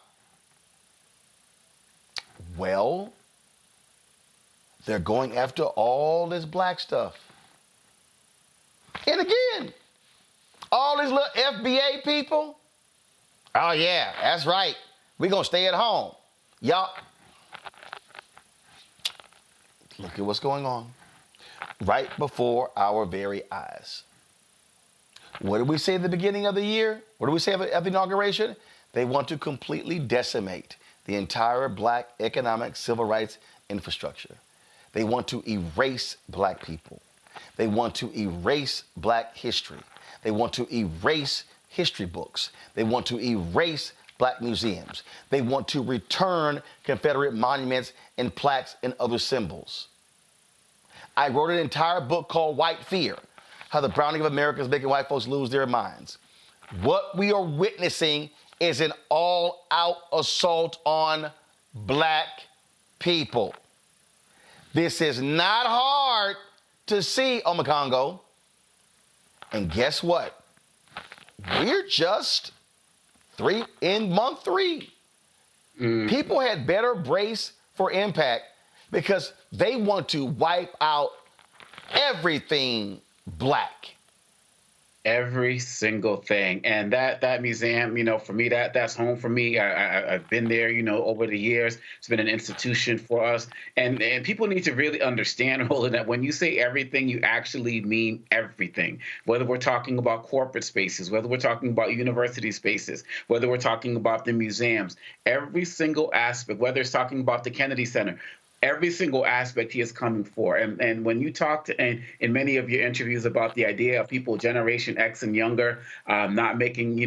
Well, they're going after all this black stuff. And again, all these little FBA people, oh yeah, that's right. We're going to stay at home. Y'all, look at what's going on right before our very eyes. What did we say at the beginning of the year? What did we say at the inauguration? They want to completely decimate the entire black economic civil rights infrastructure. They want to erase black people. They want to erase black history. They want to erase history books. They want to erase black museums. They want to return Confederate monuments and plaques and other symbols. I wrote an entire book called White Fear, How the Browning of America is Making White Folks Lose Their Minds. What we are witnessing is an all-out assault on black people. This is not hard to see, Omekongo. And guess what? We're just in month 3. People had better brace for impact because they want to wipe out everything black. Every single thing. And that museum, you know, for me, that's home for me. I've been there, you know, over the years. It's been an institution for us. And people need to really understand, Roland, that when you say everything, you actually mean everything. Whether we're talking about corporate spaces, whether we're talking about university spaces, whether we're talking about the museums, every single aspect, whether it's talking about the Kennedy Center, every single aspect he is coming for. And when you talk in many of your interviews about the idea of people Generation X and younger not making,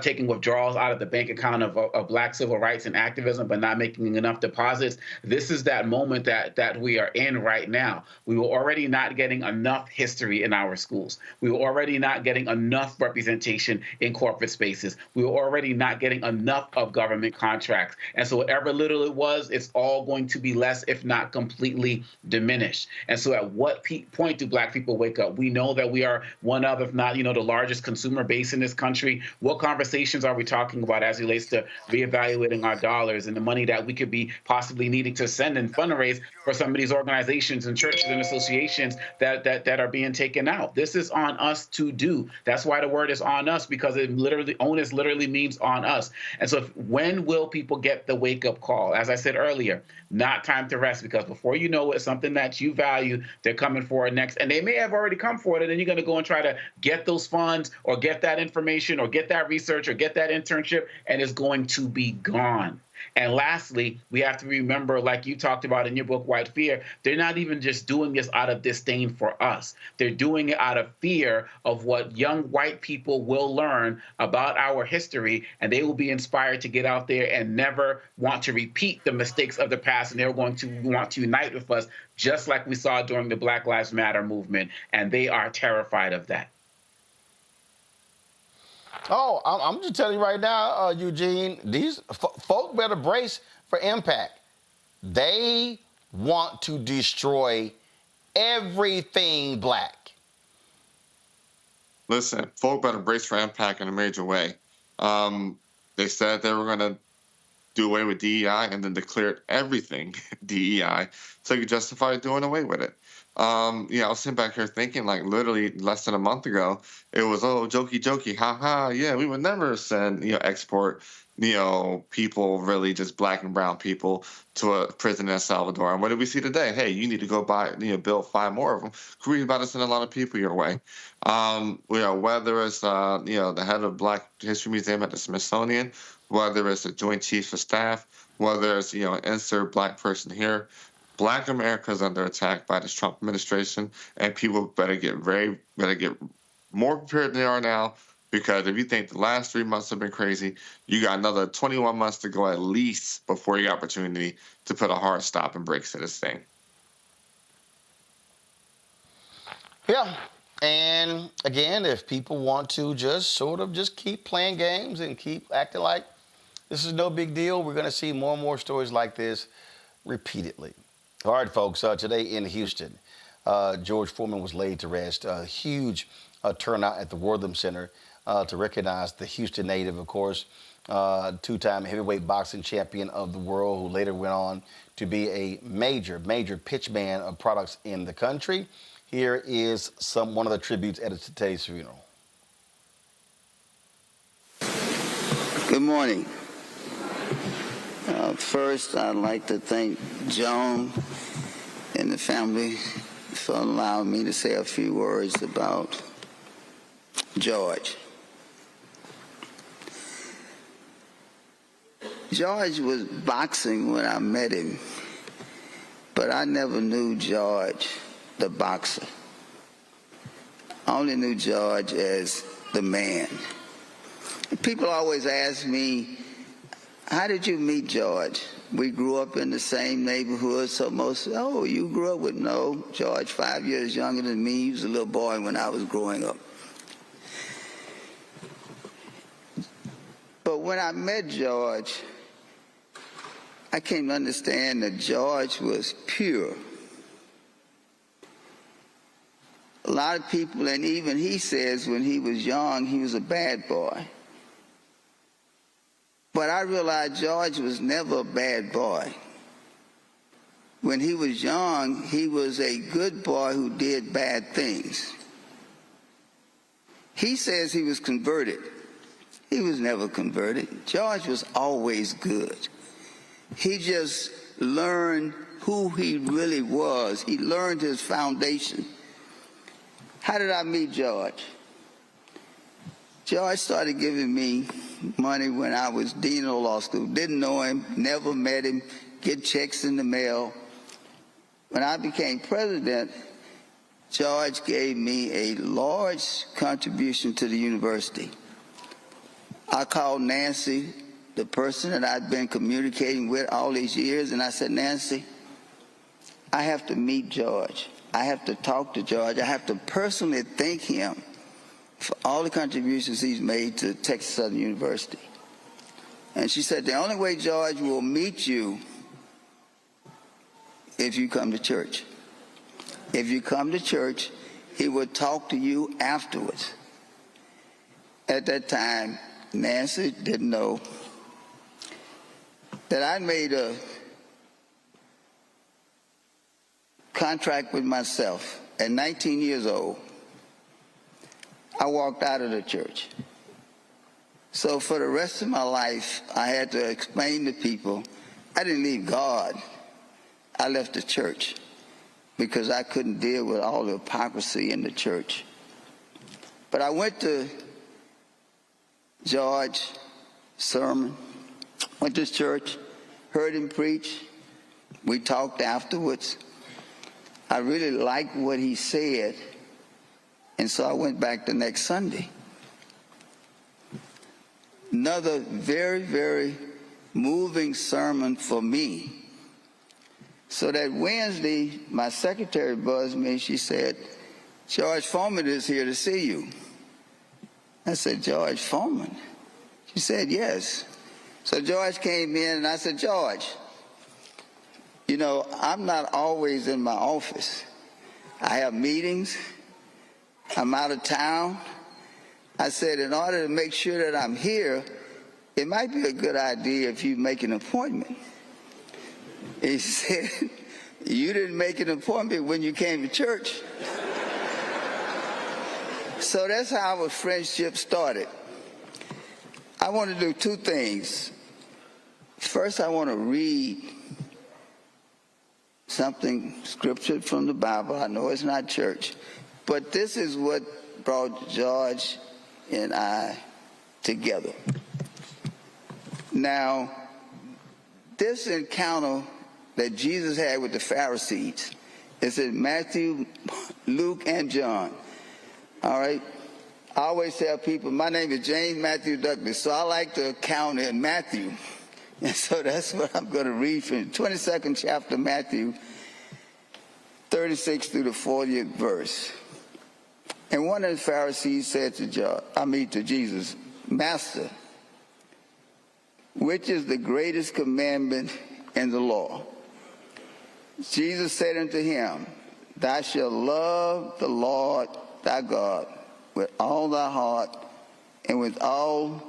taking withdrawals out of the bank account of black civil rights and activism, but not making enough deposits, this is that moment that we are in right now. We were already not getting enough history in our schools. We were already not getting enough representation in corporate spaces. We were already not getting enough of government contracts. And so whatever little it was, it's all going to be less, if not completely diminished. And so at what point do black people wake up? We know that we are one of, if not, the largest consumer base in this country. What conversations are we talking about as it relates to reevaluating our dollars and the money that we could be possibly needing to send and fundraise for some of these organizations and churches and associations that are being taken out? This is on us to do. That's why the word is on us, because onus literally means on us. And so when will people get the wake-up call? As I said earlier, not time to rest, because before you know it, something that you value, they're coming for it next. And they may have already come for it, and then you're going to go and try to get those funds or get that information or get that research or get that internship, and it's going to be gone. And lastly, we have to remember, like you talked about in your book, White Fear, they're not even just doing this out of disdain for us. They're doing it out of fear of what young white people will learn about our history, and they will be inspired to get out there and never want to repeat the mistakes of the past, and they're going to want to unite with us, just like we saw during the Black Lives Matter movement, and they are terrified of that. Oh, I'm just telling you right now, Eugene, these folk better brace for impact. They want to destroy everything black. Listen, folk better brace for impact in a major way. They said they were going to do away with DEI and then declared everything DEI so you could justify doing away with it. I was sitting back here thinking, like, literally less than a month ago, it was, jokey, haha, yeah, we would never send, export, people, really just black and brown people to a prison in El Salvador. And what did we see today? Hey, you need to go buy, build 5 more of them. We're about to send a lot of people your way. Whether it's, the head of Black History Museum at the Smithsonian, whether it's the Joint Chiefs of Staff, whether it's, insert black person here, Black America is under attack by this Trump administration, and people better get more prepared than they are now, because if you think the last 3 months have been crazy, you got another 21 months to go at least before you got opportunity to put a hard stop and brakes to this thing. Yeah. And again, if people want to just sort of just keep playing games and keep acting like this is no big deal, we're going to see more and more stories like this repeatedly. All right, folks, today in Houston, George Foreman was laid to rest. A huge turnout at the Wortham Center to recognize the Houston native, of course, two-time heavyweight boxing champion of the world, who later went on to be a major pitch man of products in the country. Here is one of the tributes at today's funeral. Good morning. First, I'd like to thank Joan and the family for allowing me to say a few words about George. George was boxing when I met him, but I never knew George the boxer. I only knew George as the man. People always ask me, how did you meet George? We grew up in the same neighborhood, so most, oh, you grew up with, no, George 5 years younger than me. He was a little boy when I was growing up. But when I met George, I came to understand that George was pure. A lot of people, and even he says when he was young, he was a bad boy. But I realized George was never a bad boy. When he was young, he was a good boy who did bad things. He says he was converted. He was never converted. George was always good. He just learned who he really was. He learned his foundation. How did I meet George? George started giving me money when I was dean of law school. Didn't know him, never met him, get checks in the mail. When I became president, George gave me a large contribution to the university. I called Nancy, the person that I'd been communicating with all these years, and I said, Nancy, I have to meet George. I have to talk to George. I have to personally thank him for all the contributions he's made to Texas Southern University. And she said, the only way George will meet you if you come to church. If you come to church, he will talk to you afterwards. At that time, Nancy didn't know that I made a contract with myself at 19 years old. I walked out of the church. So for the rest of my life, I had to explain to people, I didn't leave God. I left the church because I couldn't deal with all the hypocrisy in the church. But I went to George's sermon, went to church, heard him preach. We talked afterwards. I really liked what he said, and so I went back the next Sunday. Another very, very moving sermon for me. So that Wednesday, my secretary buzzed me. She said, George Foreman is here to see you. I said, George Foreman? She said, yes. So George came in, and I said, George, you know, I'm not always in my office. I have meetings. I'm out of town. I said, in order to make sure that I'm here, it might be a good idea if you make an appointment. He said, you didn't make an appointment when you came to church. So that's how our friendship started. I want to do two things. First, I want to read something, scripture from the Bible. I know it's not church, but this is what brought George and I together. Now, this encounter that Jesus had with the Pharisees is in Matthew, Luke, and John. All right? I always tell people, my name is James Matthew Douglas, so I like to count in Matthew. And so that's what I'm going to read from the 22nd chapter of Matthew, 36 through the 40th verse. And one of the Pharisees said to Jesus, Master, which is the greatest commandment in the law? Jesus said unto him, Thou shalt love the Lord thy God with all thy heart, and with all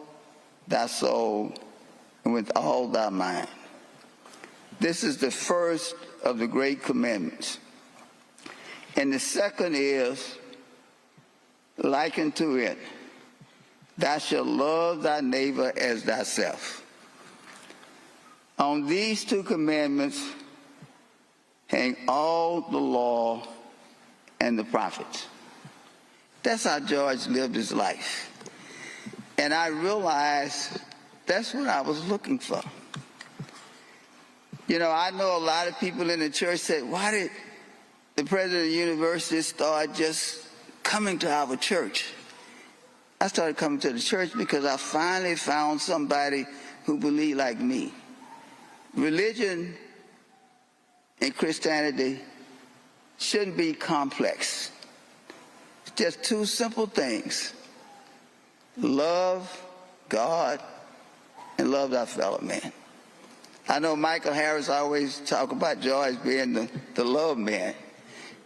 thy soul, and with all thy mind. This is the first of the great commandments. And the second is like unto it, Thou shalt love thy neighbor as thyself. On these two commandments hang all the law and the prophets. That's how George lived his life. And I realized that's what I was looking for. You know, I know a lot of people in the church said, why did the president of the university start just coming to our church? I started coming to the church because I finally found somebody who believed like me. Religion and Christianity shouldn't be complex. It's just two simple things. Love God and love thy fellow man. I know Michael Harris always talk about George being the love man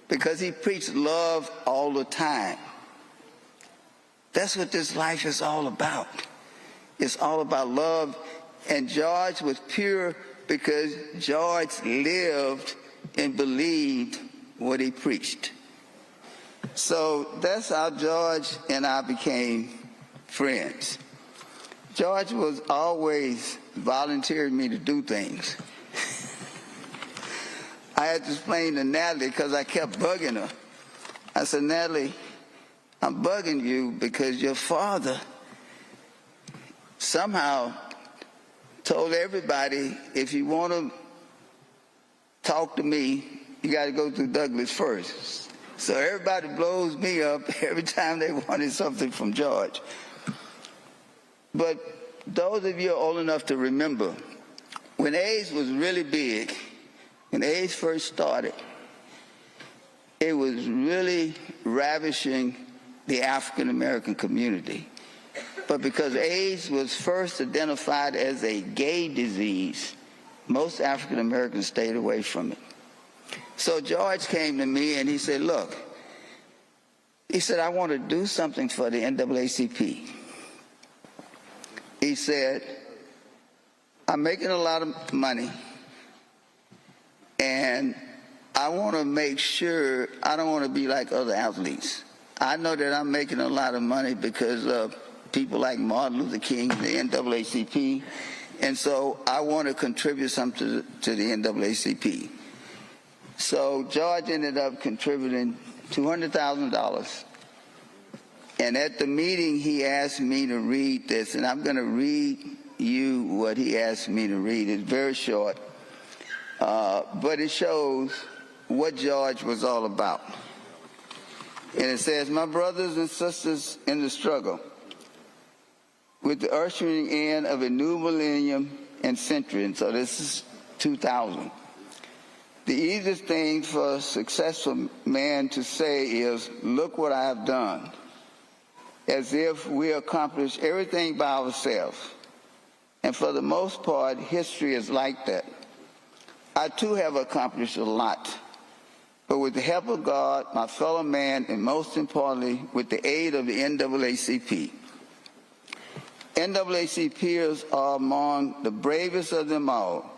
because he preached love all the time. That's what this life is all about. It's all about love. And George was pure because George lived and believed what he preached. So that's how George and I became friends. George was always volunteering me to do things. I had to explain to Natalie because I kept bugging her. I said, Natalie, I'm bugging you because your father somehow told everybody, if you want to talk to me, you got to go through Douglas first. So everybody blows me up every time they wanted something from George. But those of you are old enough to remember, when AIDS was really big, when AIDS first started, it was really ravishing the African American community. But because AIDS was first identified as a gay disease, most African Americans stayed away from it. So George came to me and he said, look, he said, I want to do something for the NAACP. He said, I'm making a lot of money and I want to make sure I don't want to be like other athletes. I know that I'm making a lot of money because of people like Martin Luther King, the NAACP, and so I want to contribute something to the NAACP. So George ended up contributing $200,000. And at the meeting, he asked me to read this, and I'm going to read you what he asked me to read. It's very short, but it shows what George was all about. And it says, my brothers and sisters in the struggle, with the ushering in of a new millennium and century, and so this is 2000. The easiest thing for a successful man to say is, look what I have done, as if we accomplished everything by ourselves. And for the most part, history is like that. I too have accomplished a lot, but with the help of God, my fellow man, and most importantly, with the aid of the NAACP. NAACPers are among the bravest of them all,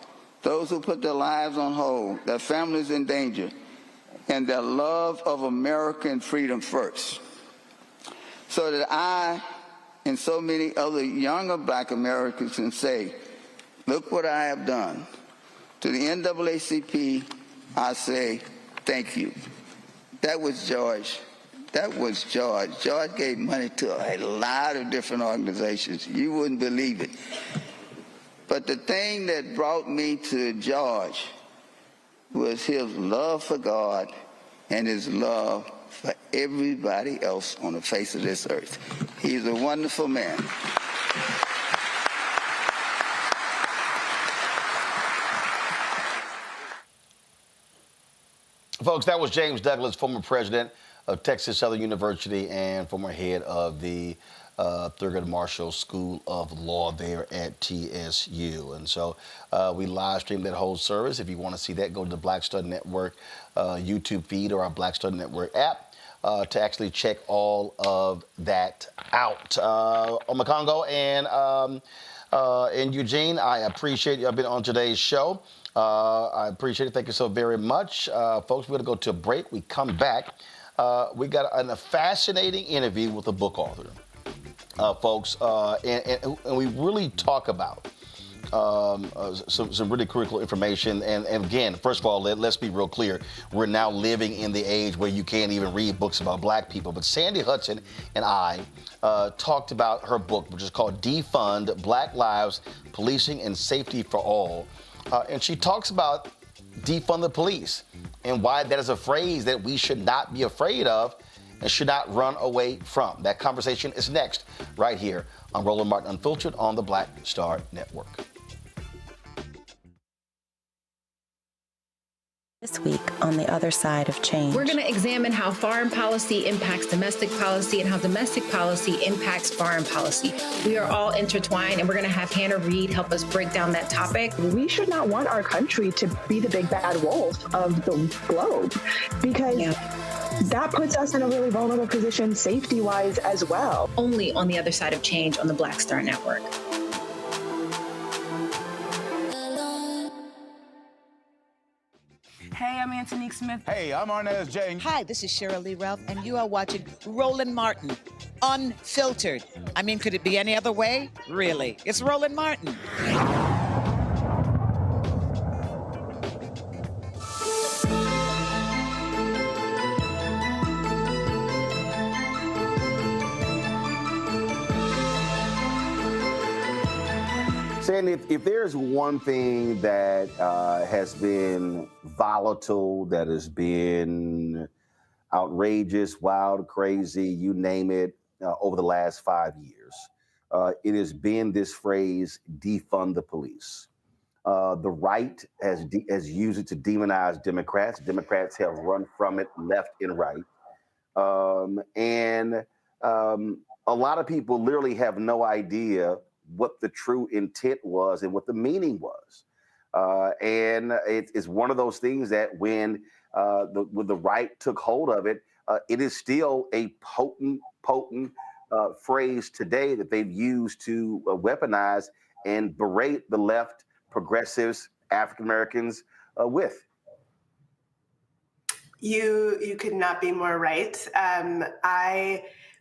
those who put their lives on hold, their families in danger, and their love of American freedom first. So that I and so many other younger black Americans can say, look what I have done. To the NAACP, I say, thank you. That was George. That was George. George gave money to a lot of different organizations. You wouldn't believe it. But the thing that brought me to George was his love for God and his love for everybody else on the face of this earth. He's a wonderful man. Folks, that was James Douglas, former president of Texas Southern University and former head of the Thurgood Marshall School of Law there at TSU. And so we live streamed that whole service. If you want to see that, go to the Black Star Network YouTube feed or our Black Star Network app to actually check all of that out. Omekongo and Eugene, I appreciate you. I've been on today's show. I appreciate it. Thank you so very much. Folks, we're going to go to a break. We come back. We got a fascinating interview with a book author, folks, and we really talk about some really critical information. And again, first of all, let's be real clear. We're now living in the age where you can't even read books about black people. But Sandy Hudson and I talked about her book, which is called Defund: Black Lives, Policing and Safety for All. And she talks about defund the police and why that is a phrase that we should not be afraid of and should not run away from. That conversation is next, right here on Roland Martin Unfiltered on the Black Star Network. This week on The Other Side of Change. We're going to examine how foreign policy impacts domestic policy and how domestic policy impacts foreign policy. We are all intertwined, and we're going to have Hannah Reid help us break down that topic. We should not want our country to be the big bad wolf of the globe, because that puts us in a really vulnerable position safety-wise as well. Only on The Other Side of Change on the Black Star Network. Hey, I'm Antonique Smith. Hey, I'm Arnez James. Hi, this is Cheryl Lee Ralph, and you are watching Roland Martin, Unfiltered. I mean, could it be any other way? Really? It's Roland Martin. Sandy, if there's one thing that has been volatile, that has been outrageous, wild, crazy, you name it, over the last 5 years, it has been this phrase, defund the police. The right has used it to demonize Democrats. Democrats have run from it left and right. And a lot of people literally have no idea what the true intent was and what the meaning was. And it's one of those things that when the right took hold of it, it is still a potent phrase today that they've used to weaponize and berate the left, progressives, African Americans with. You could not be more right.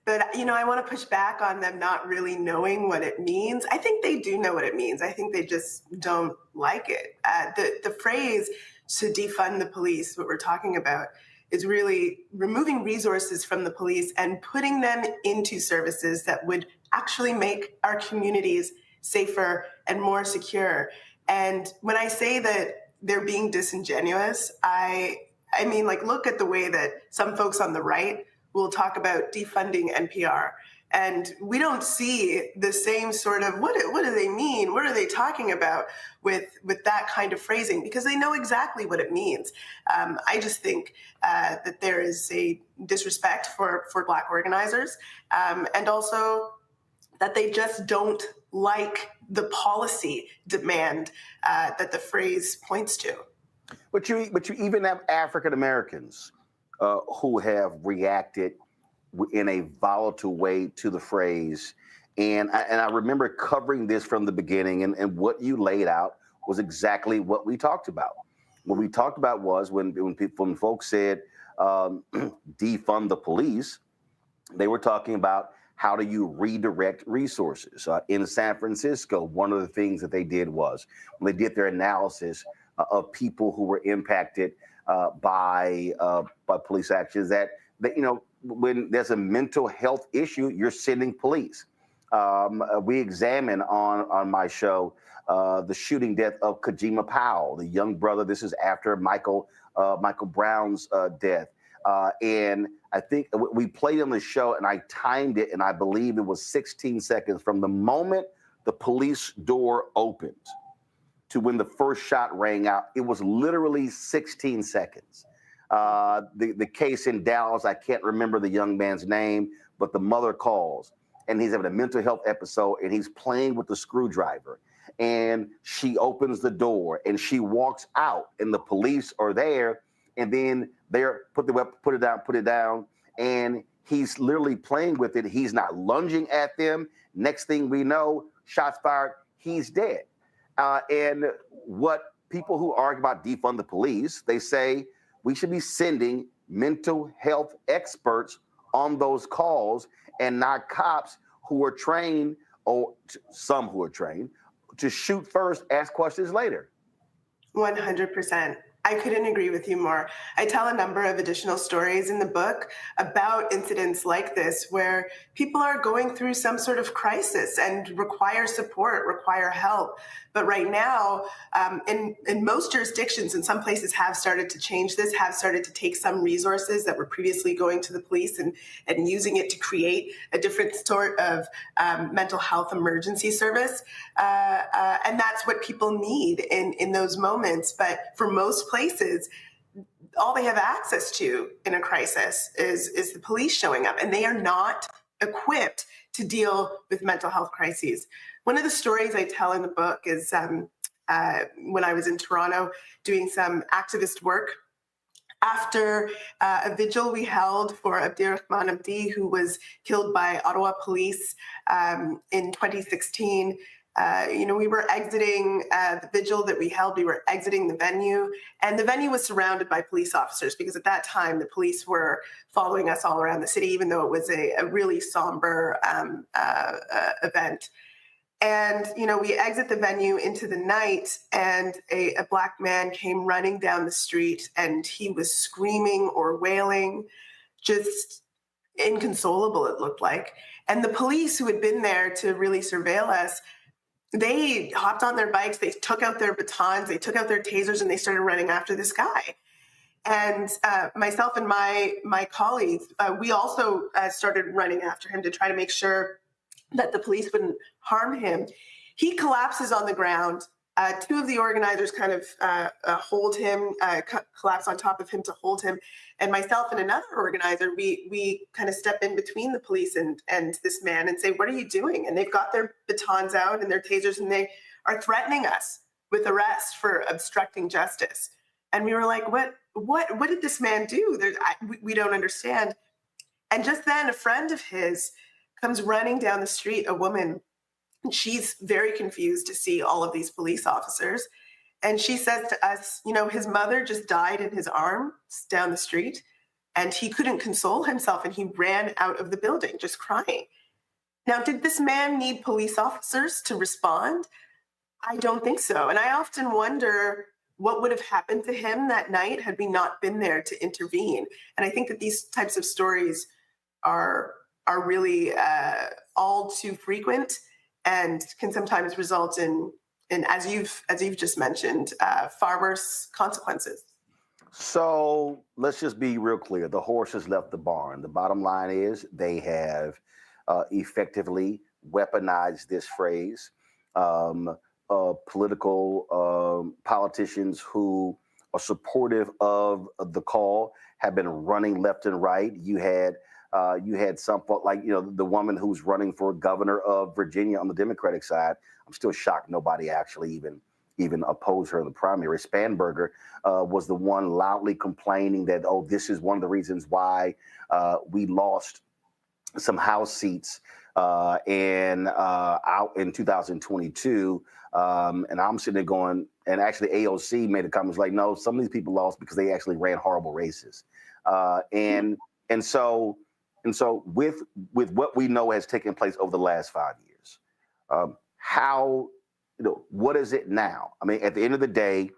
But, I want to push back on them not really knowing what it means. I think they do know what it means. I think they just don't like it. The phrase to defund the police, what we're talking about, is really removing resources from the police and putting them into services that would actually make our communities safer and more secure. And when I say that they're being disingenuous, I mean, look at the way that some folks on the right will talk about defunding NPR. And we don't see the same sort of, what do they mean? What are they talking about with that kind of phrasing? Because they know exactly what it means. I just think that there is a disrespect for Black organizers, and also that they just don't like the policy demand that the phrase points to. But you even have African Americans who have reacted in a volatile way to the phrase. And I remember covering this from the beginning, and what you laid out was exactly what we talked about. What we talked about was when folks said defund the police, they were talking about how do you redirect resources. In San Francisco, one of the things that they did was when they did their analysis of people who were impacted by police actions, that when there's a mental health issue, you're sending police. We examine on my show the shooting death of Kajima Powell, the young brother. This is after Michael Brown's death. And I think we played on the show, and I timed it, and I believe it was 16 seconds from the moment the police door opened to when the first shot rang out. It was literally 16 seconds. The case in Dallas, I can't remember the young man's name, but the mother calls, and he's having a mental health episode, and he's playing with the screwdriver. And she opens the door, and she walks out, and the police are there, and then they're put it down, and he's literally playing with it. He's not lunging at them. Next thing we know, shots fired, he's dead. And what people who argue about defund the police, they say we should be sending mental health experts on those calls and not cops who are trained, or some who are trained, to shoot first, ask questions later. 100%. I couldn't agree with you more. I tell a number of additional stories in the book about incidents like this where people are going through some sort of crisis and require support, require help. But right now, in most jurisdictions, and some places have started to change this, have started to take some resources that were previously going to the police and using it to create a different sort of mental health emergency service. And that's what people need in those moments. But for most places, all they have access to in a crisis is the police showing up, and they are not equipped to deal with mental health crises. One of the stories I tell in the book is when I was in Toronto doing some activist work after a vigil we held for Abdirahman Abdi, who was killed by Ottawa police in 2016. We were exiting the vigil that we held. We were exiting the venue, and the venue was surrounded by police officers because at that time the police were following us all around the city, even though it was a really somber event. And, we exit the venue into the night, and a black man came running down the street, and he was screaming or wailing, just inconsolable, it looked like. And the police who had been there to really surveil us, they hopped on their bikes, they took out their batons, they took out their tasers, and they started running after this guy. And myself and my colleagues, we also started running after him to try to make sure that the police wouldn't harm him. He collapses on the ground. Two of the organizers kind of hold him, collapse on top of him to hold him. And myself and another organizer, we kind of step in between the police and this man and say, "What are you doing?" And they've got their batons out and their tasers, and they are threatening us with arrest for obstructing justice. And we were like, what did this man do? We don't understand. And just then a friend of his comes running down the street, a woman. She's very confused to see all of these police officers. And she says to us, his mother just died in his arms down the street, and he couldn't console himself, and he ran out of the building just crying. Now, did this man need police officers to respond? I don't think so. And I often wonder what would have happened to him that night had we not been there to intervene. And I think that these types of stories are really all too frequent and can sometimes result in as you've just mentioned, far worse consequences. So let's just be real clear. The horse has left the barn. The bottom line is they have effectively weaponized this phrase. Political politicians who are supportive of the call have been running left and right. You had some like the woman who's running for governor of Virginia on the Democratic side. I'm still shocked nobody actually even opposed her in the primary. Spanberger was the one loudly complaining that, this is one of the reasons why we lost some House seats out in 2022. And I'm sitting there going, and actually AOC made a comment like, no, some of these people lost because they actually ran horrible races. And so with what we know has taken place over the last 5 years, what is it now? I mean, at the end of the day,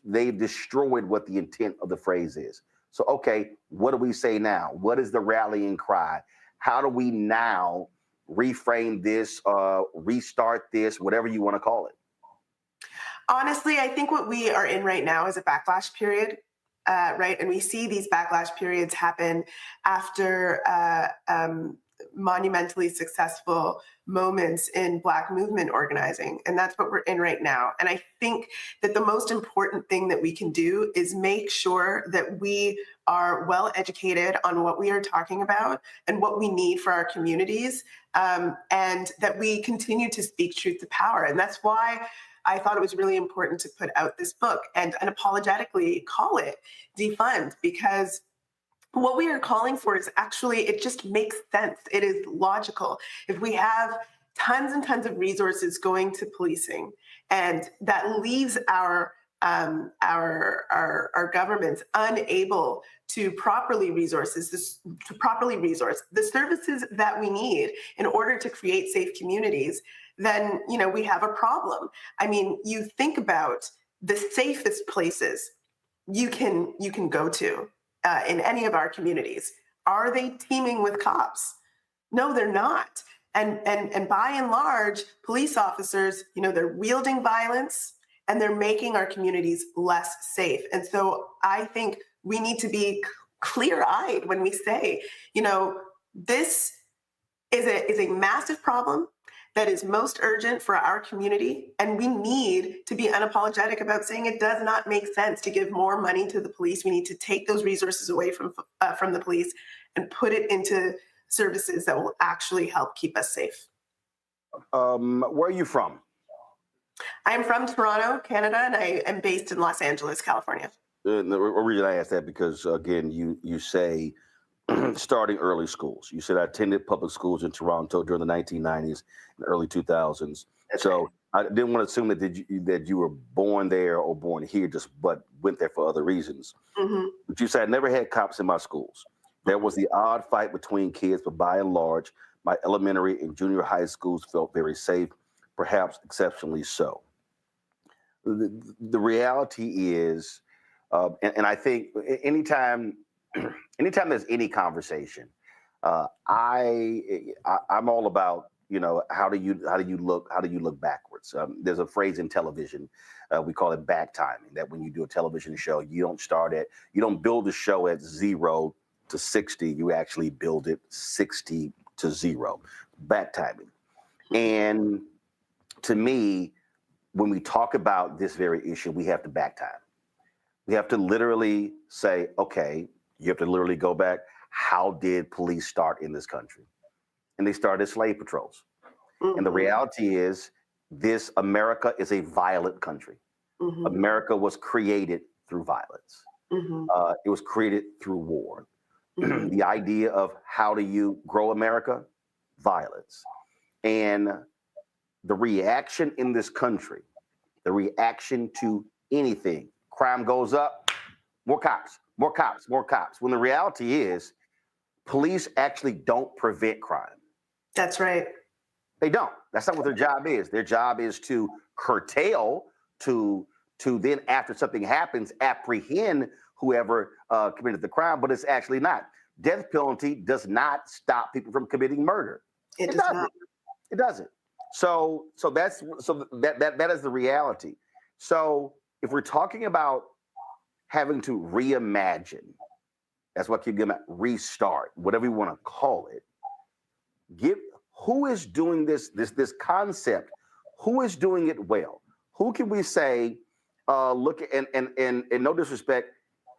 they've destroyed what the intent of the phrase is. So, okay, what do we say now? What is the rallying cry? How do we now reframe this, restart this, whatever you want to call it? Honestly, I think what we are in right now is a backlash period, right? And we see these backlash periods happen after monumentally successful moments in Black movement organizing. And that's what we're in right now. And I think that the most important thing that we can do is make sure that we are well educated on what we are talking about and what we need for our communities, and that we continue to speak truth to power. And that's why I thought it was really important to put out this book and unapologetically call it Defund, because what we are calling for is actually, it just makes sense. It is logical. If we have tons and tons of resources going to policing, and that leaves our governments unable to properly resource the services that we need in order to create safe communities, then we have a problem. I mean, you think about the safest places you can go to in any of our communities. Are they teeming with cops? No, they're not. And by and large, police officers, they're wielding violence and they're making our communities less safe. And so I think we need to be clear-eyed when we say, this is a massive problem that is most urgent for our community. And we need to be unapologetic about saying it does not make sense to give more money to the police. We need to take those resources away from the police and put it into services that will actually help keep us safe. Where are you from? I'm from Toronto, Canada, and I am based in Los Angeles, California. The reason I asked that because, again, you say starting early schools. You said I attended public schools in Toronto during the 1990s and early 2000s. That's so right. I didn't want to assume that you were born there or born here, but went there for other reasons. Mm-hmm. But you said I never had cops in my schools. There was the odd fight between kids, but by and large, my elementary and junior high schools felt very safe, perhaps exceptionally so. The reality is, and I think anytime there's any conversation, I'm all about, how do you look backwards? There's a phrase in television, we call it back timing, that when you do a television show, you don't build the show at 0 to 60, you actually build it 60 to 0, back timing. And to me, when we talk about this very issue, we have to back time. We have to literally say, okay, you have to literally go back. How did police start in this country? And they started slave patrols. Mm-hmm. And the reality is America is a violent country. Mm-hmm. America was created through violence. Mm-hmm. It was created through war. Mm-hmm. The idea of how do you grow America? Violence. And the reaction in this country, the reaction to anything, crime goes up, more cops, more cops, more cops. When the reality is, police actually don't prevent crime. That's right. They don't. That's not what their job is. Their job is to curtail, to then after something happens, apprehend whoever committed the crime, but it's actually not. Death penalty does not stop people from committing murder. It does not. It doesn't. So that is the reality. So if we're talking about having to reimagine, that's what I keep getting at, restart, whatever you want to call it. Who is doing this concept? Who is doing it well? Who can we say, look, and no disrespect,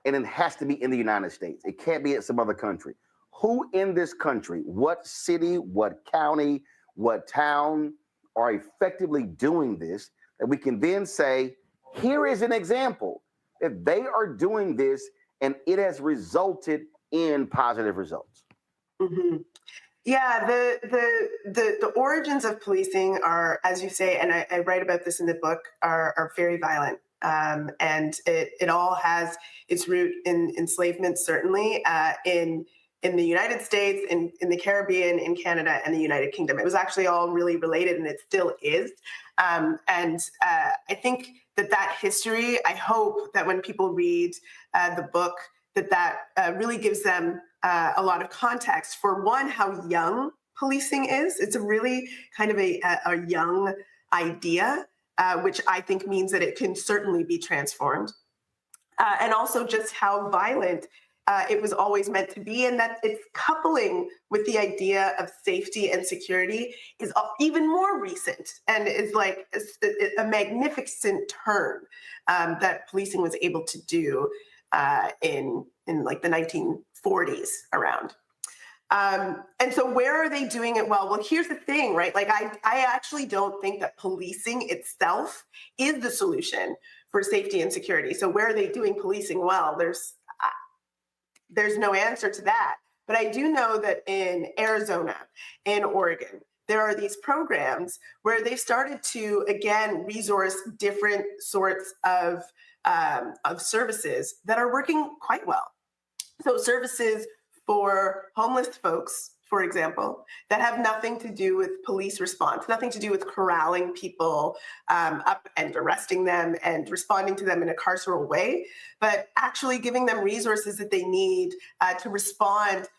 and it has to be in the United States. It can't be in some other country. Who in this country, what city, what county, what town are effectively doing this, that we can then say, here is an example. If they are doing this and it has resulted in positive results. Mm-hmm. Yeah, the origins of policing are, as you say, and I write about this in the book, are very violent. And it all has its root in enslavement, certainly, in the United States, in the Caribbean, in Canada, and the United Kingdom. It was actually all really related, and it still is. And I think that history, I hope that when people read the book, that really gives them a lot of context for, one, how young policing is. It's a really kind of a young idea. which I think means that it can certainly be transformed. And also just how violent it was always meant to be, and that its coupling with the idea of safety and security is even more recent and is like a magnificent turn that policing was able to do in like the 1940s around. And so where are they doing it well? Well, here's the thing, right? Like I actually don't think that policing itself is the solution for safety and security. So where are they doing policing well? There's no answer to that. But I do know that in Arizona, in Oregon, there are these programs where they've started to, again, resource different sorts of services that are working quite well. So services for homeless folks, for example, that have nothing to do with police response, nothing to do with corralling people up and arresting them and responding to them in a carceral way, but actually giving them resources that they need to respond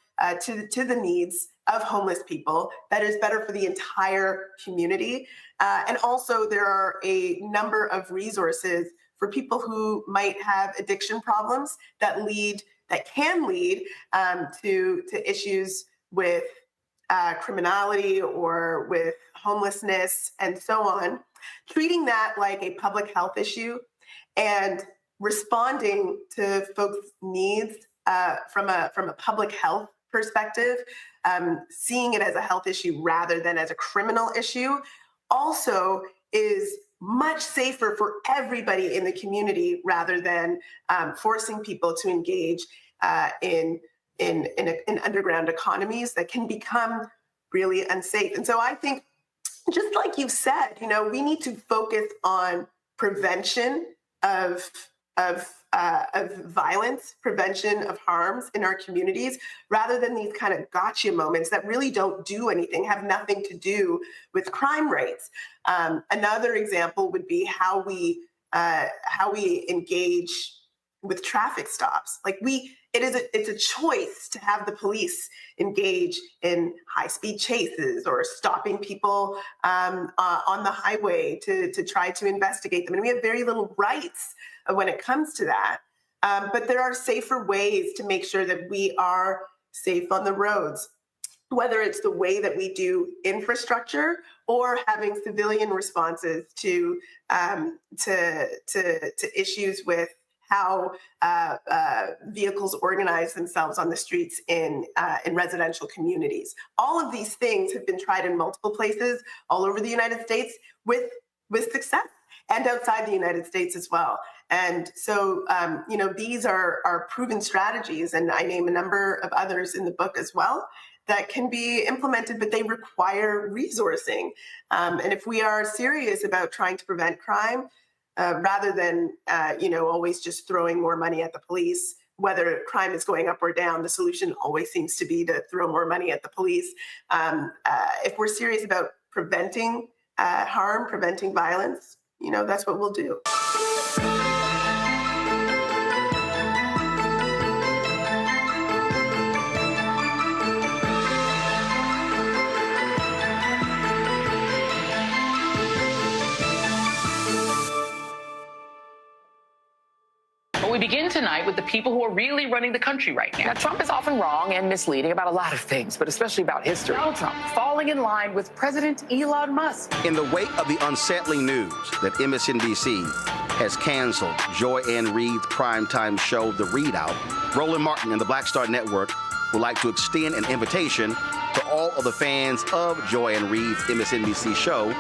to the needs of homeless people that is better for the entire community. And also there are a number of resources for people who might have addiction problems that can lead to issues with criminality or with homelessness and so on, treating that like a public health issue and responding to folks' needs from a public health perspective, seeing it as a health issue rather than as a criminal issue, also is much safer for everybody in the community rather than forcing people to engage in underground economies that can become really unsafe. And so I think, just like you've said, we need to focus on prevention of violence, prevention of harms in our communities, rather than these kind of gotcha moments that really don't do anything, have nothing to do with crime rates. Another example would be how we engage with traffic stops. Like it's a choice to have the police engage in high-speed chases or stopping people on the highway to try to investigate them. And we have very little rights when it comes to that. But there are safer ways to make sure that we are safe on the roads, whether it's the way that we do infrastructure or having civilian responses to issues with how vehicles organize themselves on the streets in residential communities. All of these things have been tried in multiple places all over the United States with success, and outside the United States as well. And so, these are proven strategies, and I name a number of others in the book as well that can be implemented, but they require resourcing. And if we are serious about trying to prevent crime, rather than, always just throwing more money at the police, whether crime is going up or down, the solution always seems to be to throw more money at the police. If we're serious about preventing harm, preventing violence, that's what we'll do. We begin tonight with the people who are really running the country right now. Now, Trump is often wrong and misleading about a lot of things, but especially about history. Donald Trump falling in line with President Elon Musk. In the wake of the unsettling news that MSNBC has canceled Joy Ann Reid's primetime show, The Readout, Roland Martin and the Black Star Network would like to extend an invitation to all of the fans of Joy Ann Reid's MSNBC show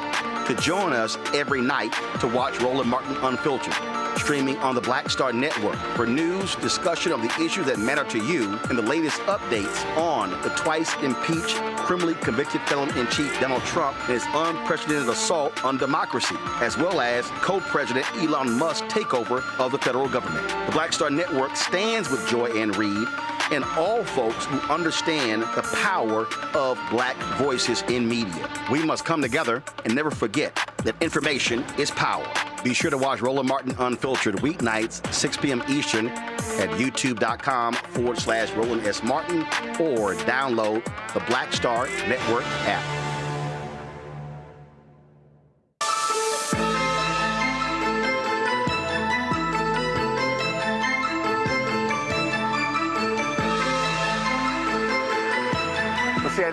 to join us every night to watch Roland Martin Unfiltered, streaming on the Black Star Network for news, discussion of the issues that matter to you, and the latest updates on the twice impeached, criminally convicted felon-in-chief Donald Trump and his unprecedented assault on democracy, as well as co-president Elon Musk's takeover of the federal government. The Black Star Network stands with Joy Ann Reid and all folks who understand the power of black voices in media. We must come together and never forget that information is power. Be sure to watch Roland Martin Unfiltered weeknights, 6 p.m. Eastern at youtube.com/Roland S. Martin or download the Black Star Network app.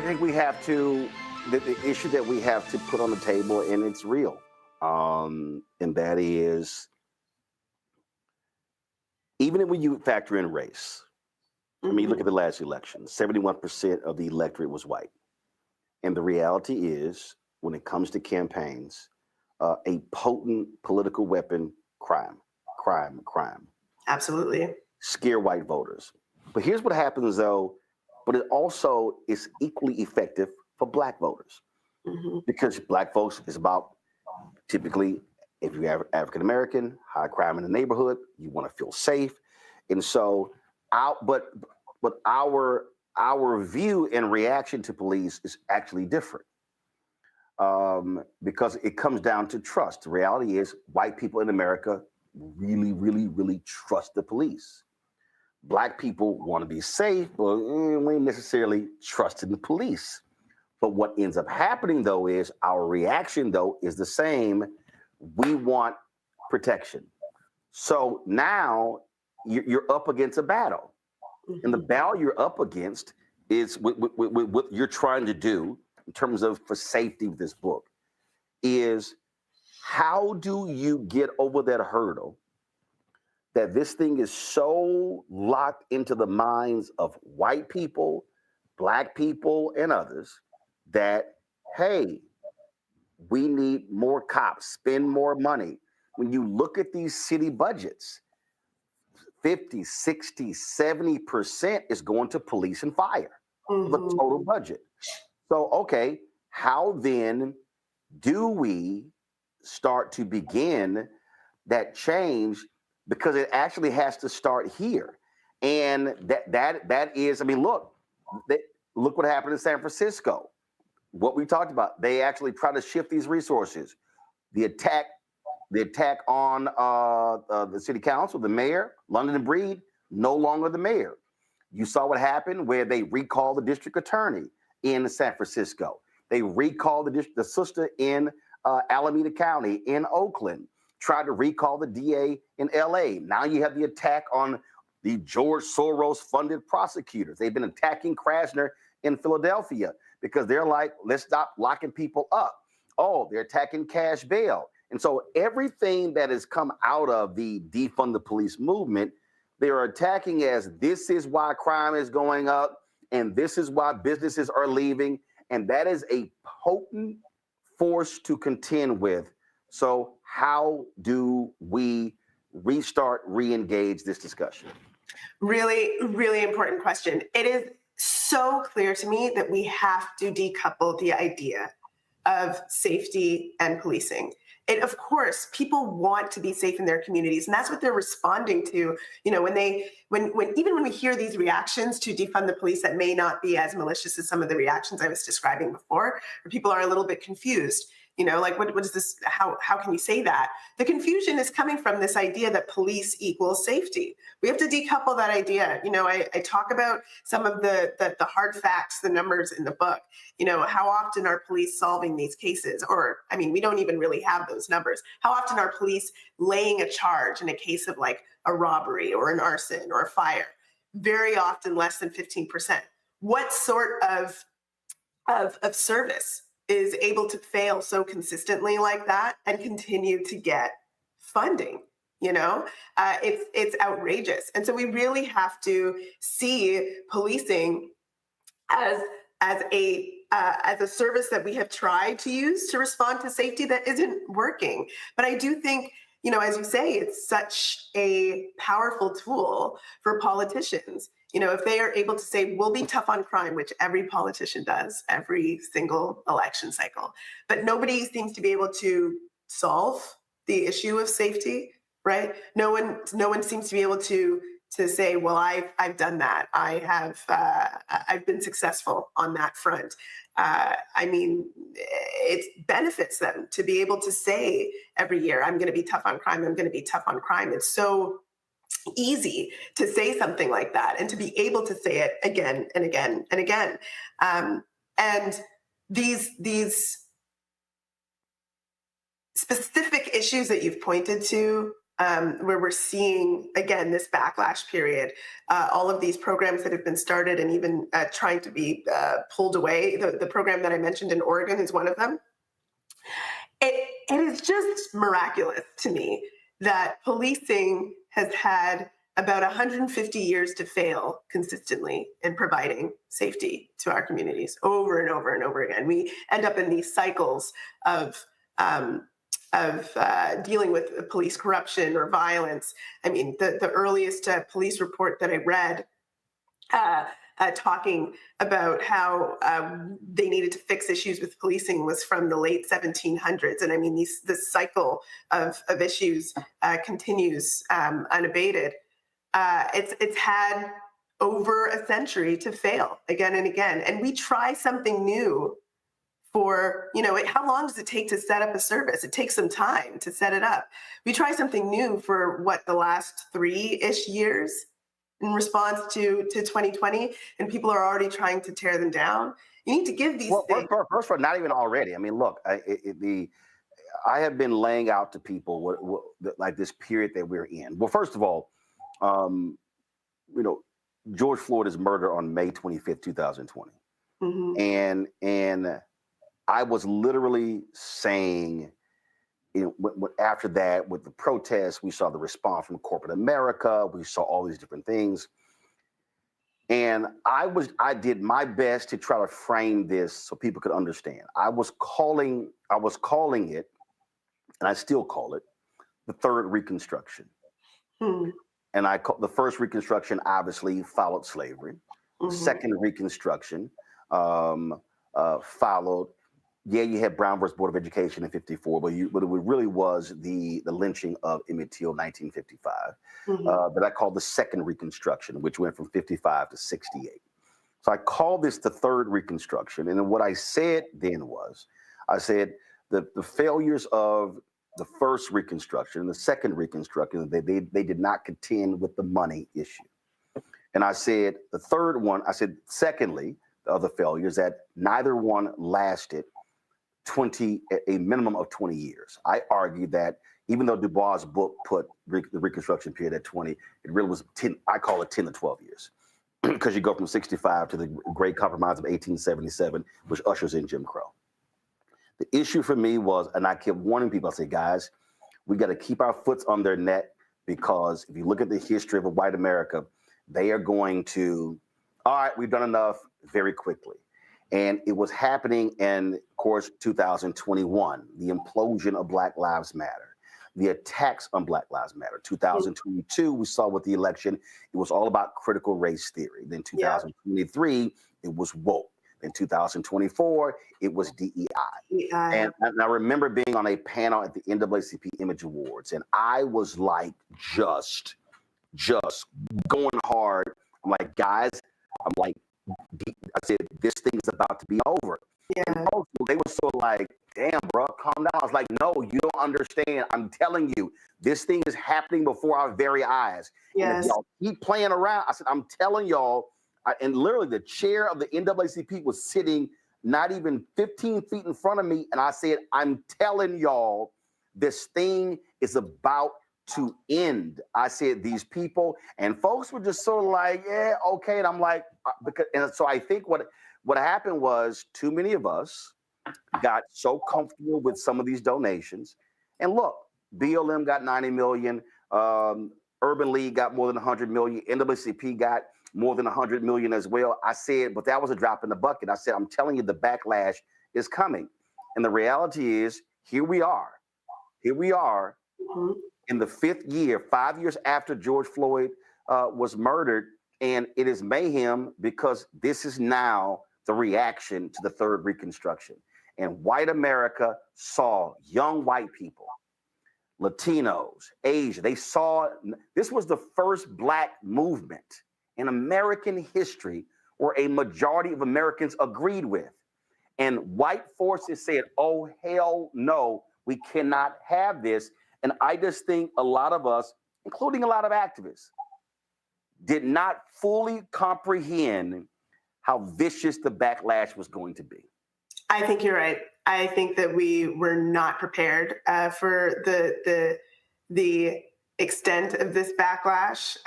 think we have to, the issue that we have to put on the table, and it's real, and that is, even when you factor in race, I mean, look at the last election, 71% of the electorate was white. And the reality is, when it comes to campaigns, a potent political weapon, crime. Absolutely. Scare white voters. But here's what happens, though, but it also is equally effective for black voters. Because black folks is about, typically, if you're African American, high crime in the neighborhood, you want to feel safe. And so, but our view and reaction to police is actually different. Because it comes down to trust. The reality is, white people in America really, really, really trust the police. Black people want to be safe, but we ain't necessarily trusting the police. But what ends up happening, though, is our reaction, though, is the same. We want protection. So now you're up against a battle. And the battle you're up against is what you're trying to do in terms of for safety with this book is how do you get over that hurdle that this thing is so locked into the minds of white people, black people, and others that, hey, we need more cops, spend more money. When you look at these city budgets, 50, 60, 70% is going to police and fire, the total budget. So, okay, how then do we start to begin that change? Because it actually has to start here. And that is, I mean, look what happened in San Francisco. What we talked about, they actually try to shift these resources. The attack on the city council, the mayor, London and Breed, no longer the mayor. You saw what happened where they recalled the district attorney in San Francisco. They recalled the sister in Alameda County, in Oakland, tried to recall the DA in LA. Now you have the attack on the George Soros-funded prosecutors. They've been attacking Krasner in Philadelphia because they're like, let's stop locking people up. Oh, they're attacking cash bail. And so everything that has come out of the defund the police movement, they are attacking as this is why crime is going up and this is why businesses are leaving. And that is a potent force to contend with. So how do we re-engage this discussion? Really, really important question. It is so clear to me that we have to decouple the idea of safety and policing. And of course, people want to be safe in their communities, and that's what they're responding to. You know, when we hear these reactions to defund the police that may not be as malicious as some of the reactions I was describing before, where people are a little bit confused. You know, like what is this? How can you say that? The confusion is coming from this idea that police equals safety. We have to decouple that idea. You know, I talk about some of the hard facts, the numbers in the book. You know, how often are police solving these cases? Or, I mean, we don't even really have those numbers. How often are police laying a charge in a case of like a robbery or an arson or a fire? Very often less than 15%. What sort of service is able to fail so consistently like that and continue to get funding? You know, it's outrageous. And so we really have to see policing as a service that we have tried to use to respond to safety that isn't working. But I do think, you know, as you say, it's such a powerful tool for politicians. You know, if they are able to say, we'll be tough on crime, which every politician does every single election cycle, but nobody seems to be able to solve the issue of safety, right? No one seems to be able to say, well, I've done that. I've been successful on that front. I mean, it benefits them to be able to say every year, I'm going to be tough on crime. I'm going to be tough on crime. It's so easy to say something like that and to be able to say it again and again and again. And these specific issues that you've pointed to, where we're seeing, again, this backlash period, all of these programs that have been started and even trying to be pulled away. The program that I mentioned in Oregon is one of them. It is just miraculous to me that policing has had about 150 years to fail consistently in providing safety to our communities over and over and over again. We end up in these cycles of dealing with police corruption or violence. I mean, the earliest police report that I read talking about how they needed to fix issues with policing was from the late 1700s. And I mean, this cycle of issues continues unabated. It's had over a century to fail again and again. And we try something new for, how long does it take to set up a service? It takes some time to set it up. We try something new for the last 3-ish years in response to 2020, and people are already trying to tear them down. You need to give these things. First of all, not even already. I mean, look, I have been laying out to people what like this period that we're in. Well, first of all, George Floyd is murdered on May 25th, 2020. Mm-hmm. And I was literally saying, after that, with the protests, we saw the response from corporate America. We saw all these different things. And I did my best to try to frame this so people could understand. I was calling it, and I still call it, the third Reconstruction. Hmm. And the first Reconstruction obviously followed slavery. Mm-hmm. The second Reconstruction followed. Yeah, you had Brown versus Board of Education in '54, but it really was the lynching of Emmett Till, 1955. Mm-hmm. But I called the second Reconstruction, which went from 55 to 68. So I called this the third Reconstruction. And then what I said then was, I said the failures of the first Reconstruction and the second Reconstruction, they did not contend with the money issue. And I said the third one, I said, secondly, the other failures, that neither one lasted a minimum of 20 years. I argued that even though Du Bois' book put the Reconstruction period at 20, it really was 10, I call it 10 to 12 years. Because you go from 65 to the Great Compromise of 1877, which ushers in Jim Crow. The issue for me was, and I kept warning people, I say, guys, we got to keep our foots on their neck, because if you look at the history of white America, they are going to, all right, we've done enough very quickly. And it was happening in, of course, 2021, the implosion of Black Lives Matter, the attacks on Black Lives Matter. 2022, we saw with the election, it was all about critical race theory. Then 2023, it was woke. In 2024, it was DEI. And I remember being on a panel at the NAACP Image Awards, and I was like, just going hard. I'm like, guys, I said, this thing is about to be over. Yeah. And folks, they were so like, damn, bro, calm down. I was like, no, you don't understand. I'm telling you, this thing is happening before our very eyes. Yes. And if y'all keep playing around, I said, I'm telling y'all, and literally the chair of the NAACP was sitting not even 15 feet in front of me. And I said, I'm telling y'all, this thing is about to end. I said, these people, and folks were just sort of like, yeah, okay. And I'm like, and so I think what happened was too many of us got so comfortable with some of these donations. And look, BLM got 90 million. Urban League got more than 100 million. NAACP got more than 100 million as well. I said, but that was a drop in the bucket. I said, I'm telling you, the backlash is coming. And the reality is, here we are in the 5th year, 5 years after George Floyd was murdered. And it is mayhem, because this is now the reaction to the third Reconstruction. And white America saw young white people, Latinos, Asia, they saw, this was the first Black movement in American history where a majority of Americans agreed with. And white forces said, oh, hell no, we cannot have this. And I just think a lot of us, including a lot of activists, did not fully comprehend how vicious the backlash was going to be. I think you're right. I think that we were not prepared for the extent of this backlash.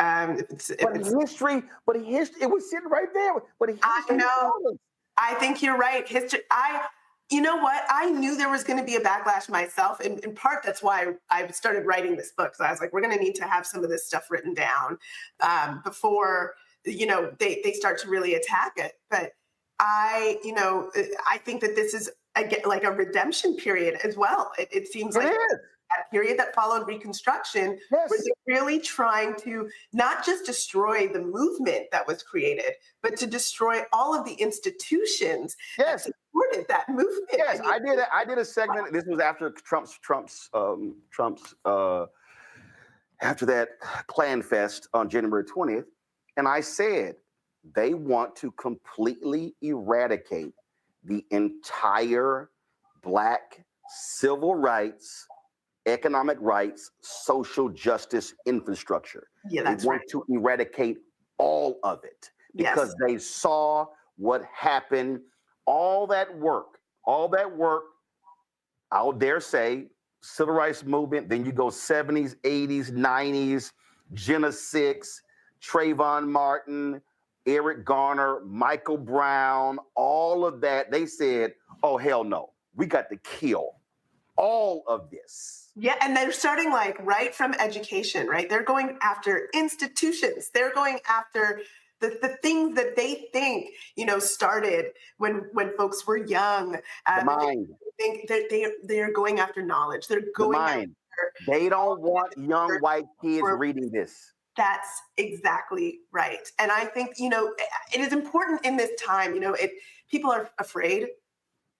History, it was sitting right there. But history, I know. I think you're right. You know what? I knew there was going to be a backlash myself. And in part, that's why I started writing this book. So I was like, we're going to need to have some of this stuff written down before, they start to really attack it. But I think that this is like a redemption period as well. It seems like that period that followed Reconstruction, where they're really trying to not just destroy the movement that was created, but to destroy all of the institutions that supported that movement. Yes, I did a segment. This was after Trump's after that Klan Fest on January 20th, and I said they want to completely eradicate the entire Black civil rights, economic rights, social justice infrastructure. Yeah, that's they want to eradicate all of it because they saw what happened. All that work, I'll dare say, civil rights movement, then you go 70s, 80s, 90s, Jenna Six, Trayvon Martin, Eric Garner, Michael Brown, all of that. They said, oh, hell no. We got to kill all of this. Yeah, and they're starting right from education, right? They're going after institutions. They're going after the things that they think, started when folks were young. The mind. They're going after knowledge. They're going after. They don't want young white kids reading this. That's exactly right. And I think, it is important in this time, people are afraid,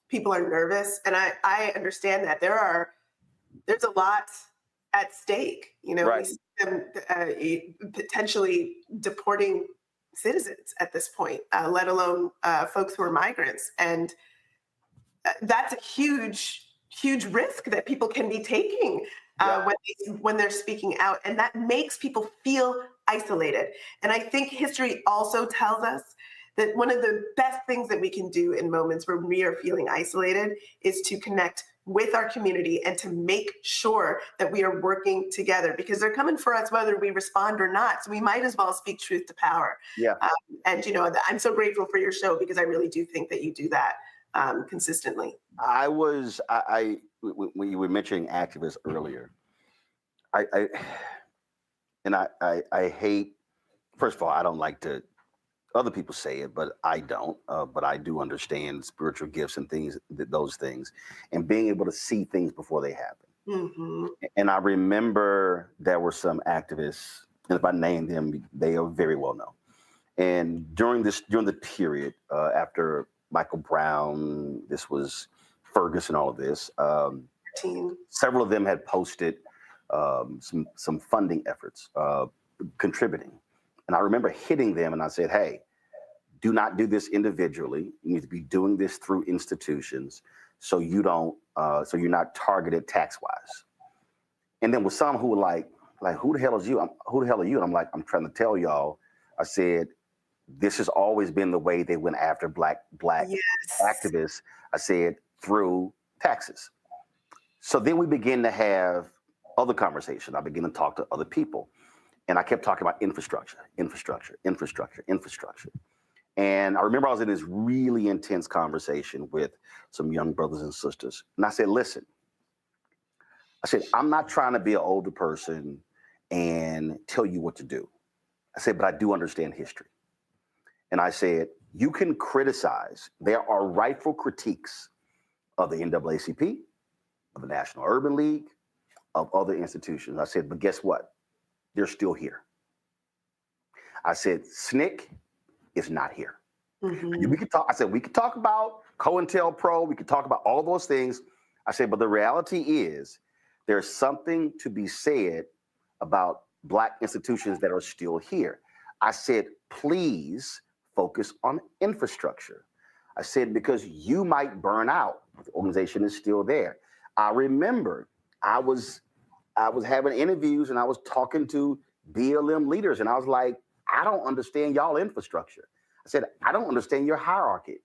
people are nervous, and I understand that there's a lot at stake. We see them potentially deporting citizens at this point, let alone folks who are migrants. And that's a huge, huge risk that people can be taking when they're speaking out. And that makes people feel isolated. And I think history also tells us that one of the best things that we can do in moments where we are feeling isolated is to connect with our community and to make sure that we are working together, because they're coming for us whether we respond or not. So we might as well speak truth to power. Yeah. And I'm so grateful for your show, because I really do think that you do that consistently. When you were mentioning activists earlier, I hate, first of all, I don't like to, other people say it, but I don't. But I do understand spiritual gifts and those things, and being able to see things before they happen. Mm-hmm. And I remember there were some activists, and if I name them, they are very well known. And during the period after Michael Brown, this was Ferguson, all of this, several of them had posted some funding efforts, contributing. And I remember hitting them and I said, hey, do not do this individually. You need to be doing this through institutions so you're not targeted tax-wise. And then with some who were like, who the hell is you? Who the hell are you? And I'm like, I'm trying to tell y'all, I said, this has always been the way they went after black activists. I said, through taxes. So then we begin to have other conversations. I begin to talk to other people. And I kept talking about infrastructure. And I remember I was in this really intense conversation with some young brothers and sisters. And I said, listen, I'm not trying to be an older person and tell you what to do. I said, but I do understand history. And I said, you can criticize. There are rightful critiques of the NAACP, of the National Urban League, of other institutions. I said, but guess what? They're still here. I said, SNCC is not here. Mm-hmm. We could talk. I said, we could talk about COINTELPRO. We could talk about all those things. I said, but the reality is there's something to be said about Black institutions that are still here. I said, please focus on infrastructure. I said, because you might burn out. The organization is still there. I remember I was having interviews and I was talking to BLM leaders and I was like, I don't understand y'all infrastructure. I said, I don't understand your hierarchy.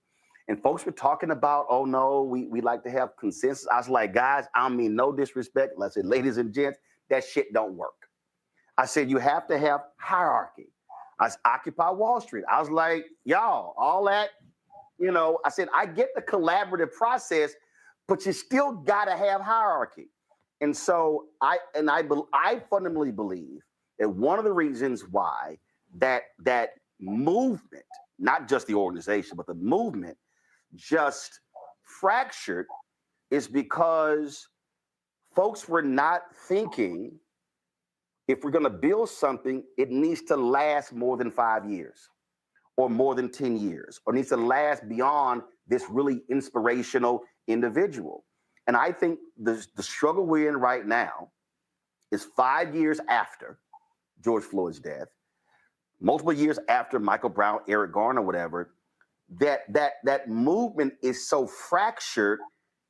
And folks were talking about, oh no, we like to have consensus. I was like, guys, I don't mean no disrespect. I said, ladies and gents, that shit don't work. I said, you have to have hierarchy. I Occupy Wall Street. I was like, y'all, all that, I said, I get the collaborative process, but you still got to have hierarchy. And so I fundamentally believe that one of the reasons why that movement, not just the organization, but the movement just fractured is because folks were not thinking, if we're going to build something, it needs to last more than 5 years or more than 10 years, or needs to last beyond this really inspirational individual. And I think the struggle we're in right now is 5 years after George Floyd's death, multiple years after Michael Brown, Eric Garner, whatever, that movement is so fractured.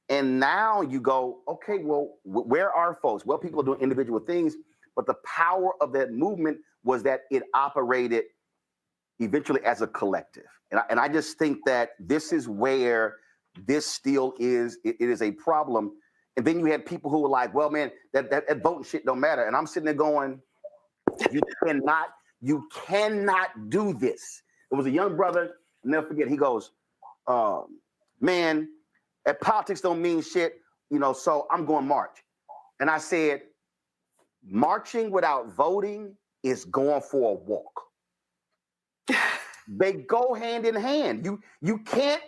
And now you go, okay, well, where are folks? Well, people are doing individual things, but the power of that movement was that it operated eventually as a collective. And I just think that this is where this still is, it is a problem. And then you had people who were like, well, man, that voting shit don't matter. And I'm sitting there going, you cannot do this. There was a young brother, I'll never forget, he goes, man, that politics don't mean shit, so I'm going march. And I said, marching without voting is going for a walk. They go hand in hand. You can't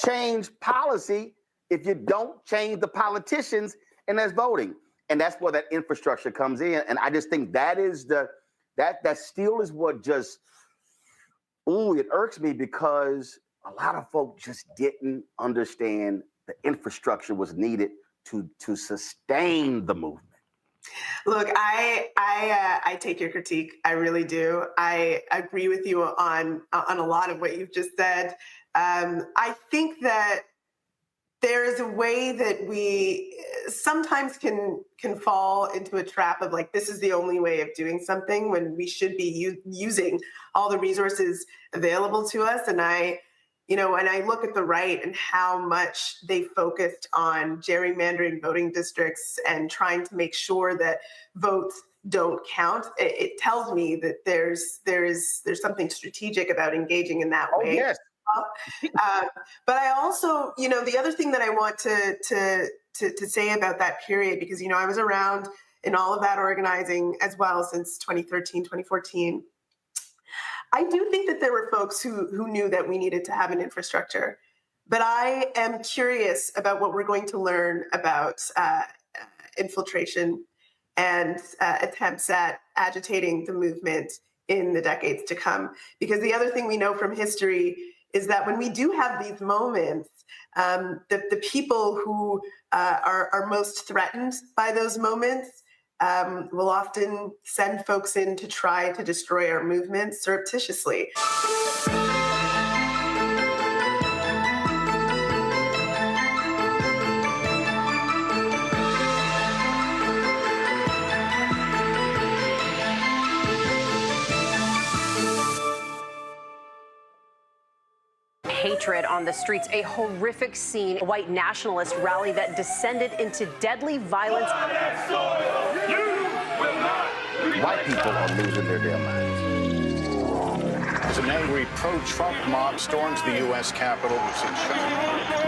change policy if you don't change the politicians, and that's voting. And that's where that infrastructure comes in. And I just think that is that still is what just, it irks me, because a lot of folks just didn't understand the infrastructure was needed to sustain the movement. Look, I take your critique. I really do. I agree with you on a lot of what you've just said. I think that there is a way that we sometimes can fall into a trap of like, this is the only way of doing something, when we should be using all the resources available to us. And when I look at the right and how much they focused on gerrymandering voting districts and trying to make sure that votes don't count, it tells me that there's something strategic about engaging in that way. Yes. But I also, the other thing that I want to say about that period, because, I was around in all of that organizing as well since 2013, 2014. I do think that there were folks who knew that we needed to have an infrastructure, but I am curious about what we're going to learn about infiltration and attempts at agitating the movement in the decades to come. Because the other thing we know from history is that when we do have these moments, the people who are most threatened by those moments will often send folks in to try to destroy our movement surreptitiously. Hatred on the streets, a horrific scene, a white nationalist rally that descended into deadly violence. White people are losing their damn minds. As an angry pro-Trump mob storms the U.S. Capitol,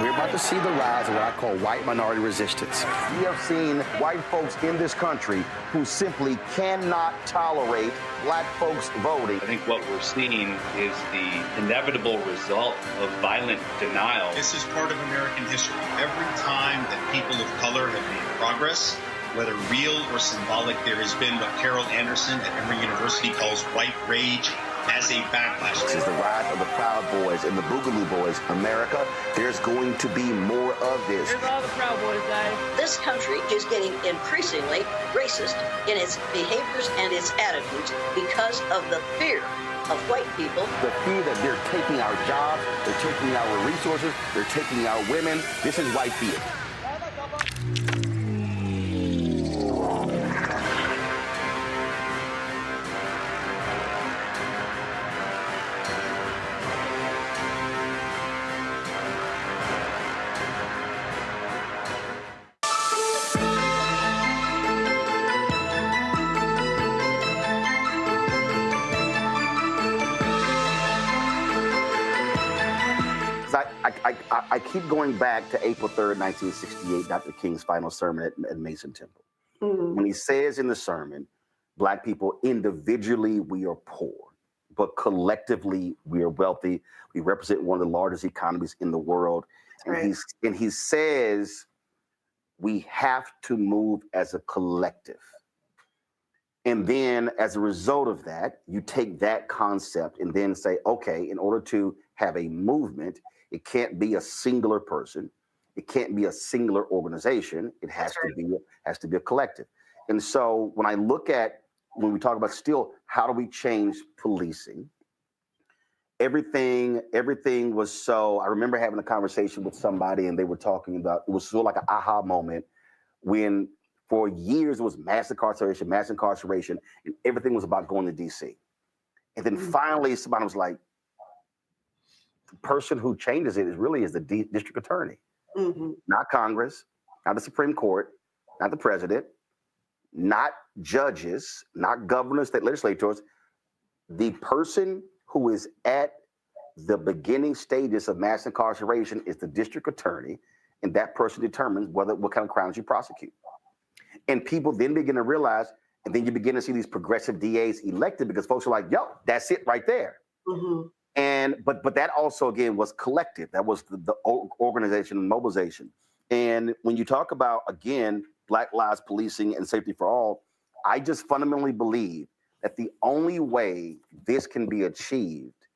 we're about to see the rise of what I call white minority resistance. We have seen white folks in this country who simply cannot tolerate black folks voting. I think what we're seeing is the inevitable result of violent denial. This is part of American history. Every time that people of color have made progress, whether real or symbolic, there has been what Carol Anderson at Emory University calls white rage as a backlash. This is the rise of the Proud Boys and the Boogaloo Boys. America, there's going to be more of this. Here's all the Proud Boys, guys. This country is getting increasingly racist in its behaviors and its attitudes because of the fear of white people. The fear that they're taking our jobs, they're taking our resources, they're taking our women. This is white fear. keep going back to April 3rd, 1968, Dr. King's final sermon at Mason Temple. When he says in the sermon, Black people individually, we are poor, but collectively, we are wealthy. We represent one of the largest economies in the world. And he says we have to move as a collective. And then as a result of that, you take that concept and then say, okay, in order to have a movement, it can't be a singular person. It can't be a singular organization. It has to be a collective. And so when I look at, when we talk about still, how do we change policing? Everything was so, I remember having a conversation with somebody and they were talking about, it was sort of like an aha moment when for years it was mass incarceration, and everything was about going to DC. And then finally somebody was like, the person who changes it is the district attorney, not Congress, not the Supreme Court, not the president, not judges, not governors, state legislators. The person who is at the beginning stages of mass incarceration is the district attorney, and that person determines what kind of crimes you prosecute. And people then begin to realize, and then you begin to see these progressive DAs elected because folks are like, yo, that's it right there. And but that also again was collective. That was the organization and mobilization. And when you talk about again Black lives policing and safety for all, I just fundamentally believe that the only way this can be achieved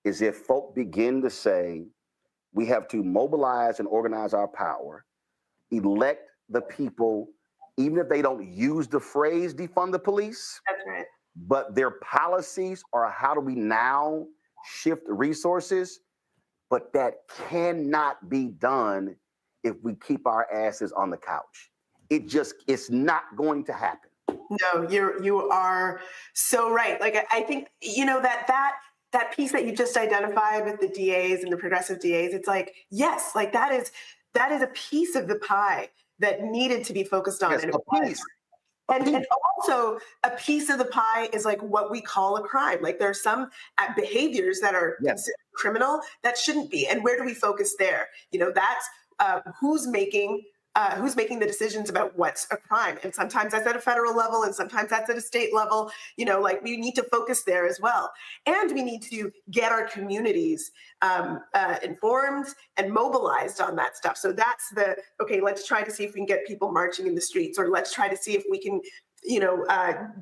is if folk begin to say we have to mobilize and organize our power, elect the people, even if they don't use the phrase defund the police. That's right. But their policies are how do we now shift resources, but that cannot be done if we keep our asses on the couch. It's not going to happen. No, you are so right. Like I think, that piece that you just identified with the DAs and the progressive DAs, it's like, yes, like that is a piece of the pie that needed to be focused on. Yes, and also a piece of the pie is like what we call a crime. Like there are some behaviors that are considered criminal that shouldn't be. And where do we focus there? That's who's making the decisions about what's a crime. And sometimes that's at a federal level and sometimes that's at a state level. We need to focus there as well. And we need to get our communities informed and mobilized on that stuff. So that's let's try to see if we can get people marching in the streets, or let's try to see if we can,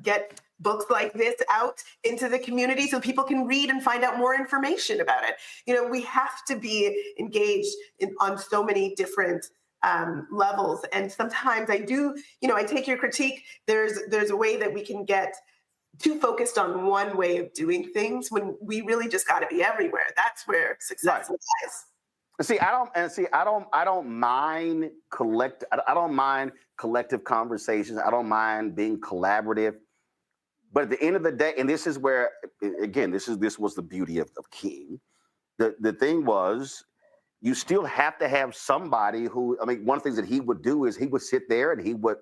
get books like this out into the community so people can read and find out more information about it. We have to be engaged on so many different levels. And sometimes I do, I take your critique. There's a way that we can get too focused on one way of doing things when we really just got to be everywhere. That's where success lies. I don't mind collective conversations. I don't mind being collaborative. But at the end of the day, and this is where, again, this was the beauty of King. The thing was, you still have to have somebody who, one of the things that he would do is he would sit there and the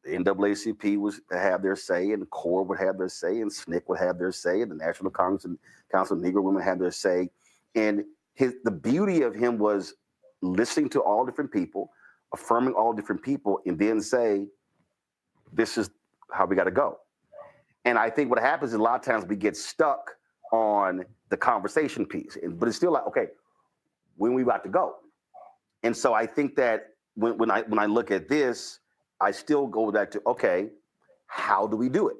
NAACP would have their say, and the CORE would have their say, and SNCC would have their say, and the National Congress and Council of Negro Women had their say. And the beauty of him was listening to all different people, affirming all different people, and then say, this is how we got to go. And I think what happens is a lot of times we get stuck on the conversation piece, but it's still like, okay, when we about to go? And so I think that when I look at this, I still go back to, okay, how do we do it?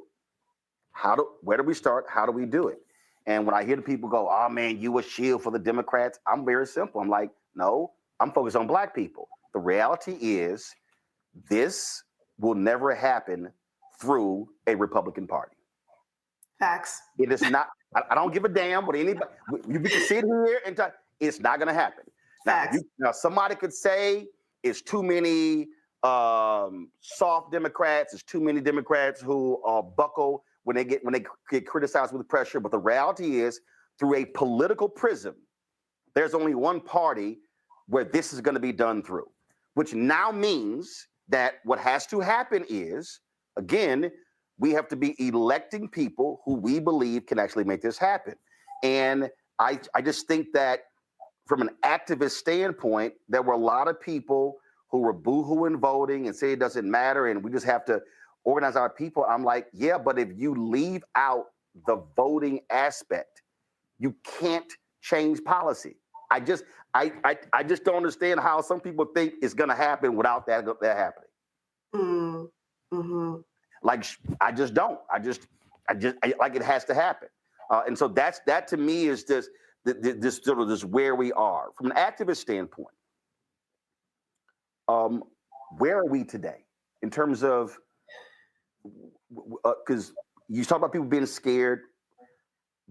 Where do we start? How do we do it? And when I hear the people go, oh man, you a shield for the Democrats, I'm very simple. I'm like, no, I'm focused on Black people. The reality is this will never happen through a Republican Party. Facts. It is not, I don't give a damn what anybody, you can sit here and talk. It's not going to happen. Now, somebody could say it's too many soft Democrats. It's too many Democrats who buckle when they get criticized with pressure. But the reality is, through a political prism, there's only one party where this is going to be done through, which now means that what has to happen is, again, we have to be electing people who we believe can actually make this happen. And I just think that from an activist standpoint, there were a lot of people who were boohooing voting and say it doesn't matter and we just have to organize our people. I'm like, yeah, but if you leave out the voting aspect, you can't change policy. I just don't understand how some people think it's going to happen without that happening. Mm-hmm. Like, I just don't. I like it has to happen. And so that to me is just this sort of this where we are from an activist standpoint. Where are we today in terms of, because you talk about people being scared.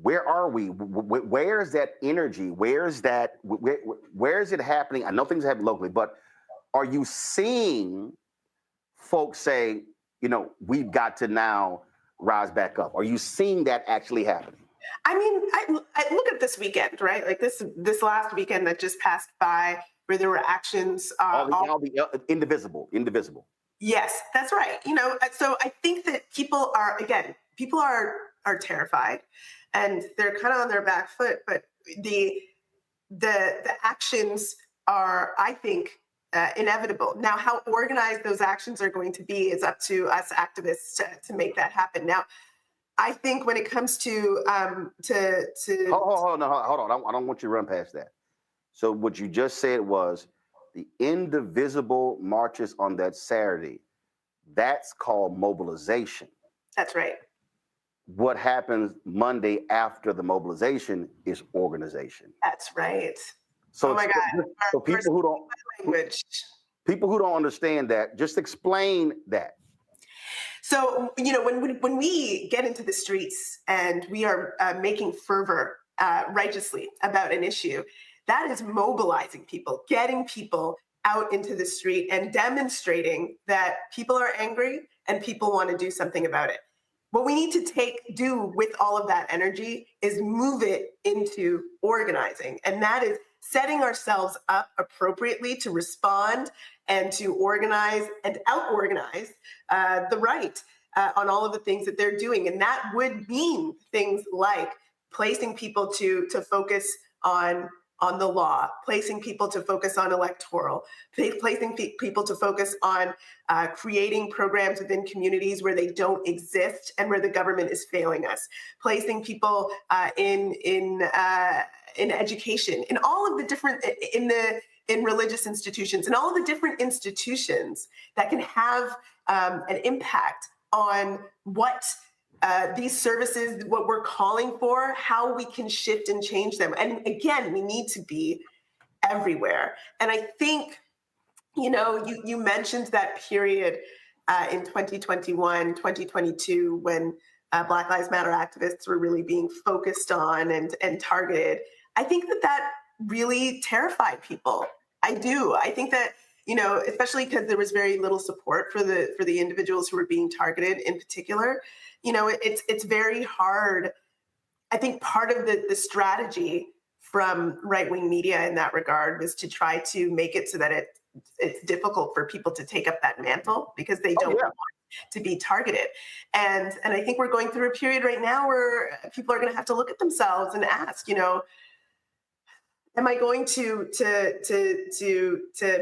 Where are we? Where is that energy? Where is it happening? I know things happen locally, but are you seeing folks say, you know, we've got to now rise back up? Are you seeing that actually happening? I mean, I look at this weekend, right? Like this last weekend that just passed by, where there were actions. All the indivisible. Yes, that's right. You know, so I think that people are terrified, and they're kind of on their back foot. But the actions are, I think, inevitable. Now, how organized those actions are going to be is up to us activists to make that happen. Now, I think when it comes to hold on, I don't want you to run past that. So what you just said was the indivisible marches on that Saturday. That's called mobilization. That's right. What happens Monday after the mobilization is organization. That's right. So oh my God. So people who don't understand that, just explain that. So, you know, when we get into the streets and we are making fervor righteously about an issue, that is mobilizing people, getting people out into the street and demonstrating that people are angry and people want to do something about it. What we need to do with all of that energy is move it into organizing. And that is setting ourselves up appropriately to respond and to organize and out-organize the right on all of the things that they're doing. And that would mean things like placing people to focus on the law, placing people to focus on electoral, placing people to focus on creating programs within communities where they don't exist and where the government is failing us, placing people in education, in all of the different, in religious institutions, and all of the different institutions that can have an impact on what these services, what we're calling for, how we can shift and change them. And again, we need to be everywhere. And I think, you know, you mentioned that period in 2021, 2022, when Black Lives Matter activists were really being focused on and targeted. I think that really terrified people. I do. I think that, you know, especially because there was very little support for the individuals who were being targeted in particular. You know, it's very hard. I think part of the strategy from right-wing media in that regard was to try to make it so that it's difficult for people to take up that mantle because they don't want to be targeted. And I think we're going through a period right now where people are going to have to look at themselves and ask, you know, am I going to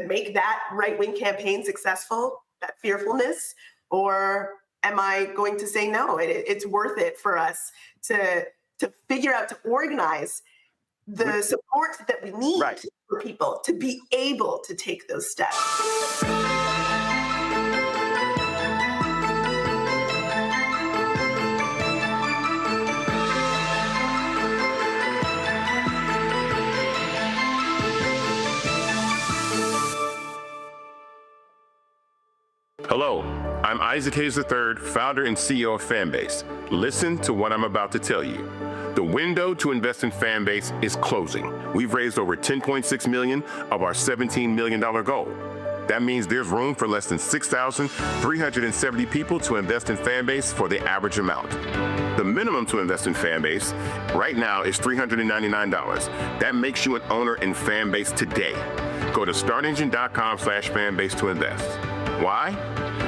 make that right-wing campaign successful, that fearfulness, or am I going to say, no, it's worth it for us to figure out, to organize the support that we need for people to be able to take those steps? Hello, I'm Isaac Hayes III, founder and CEO of Fanbase. Listen to what I'm about to tell you. The window to invest in Fanbase is closing. We've raised over $10.6 million of our $17 million goal. That means there's room for less than 6,370 people to invest in Fanbase for the average amount. The minimum to invest in Fanbase right now is $399. That makes you an owner in Fanbase today. Go to startengine.com/fanbase to invest. Why?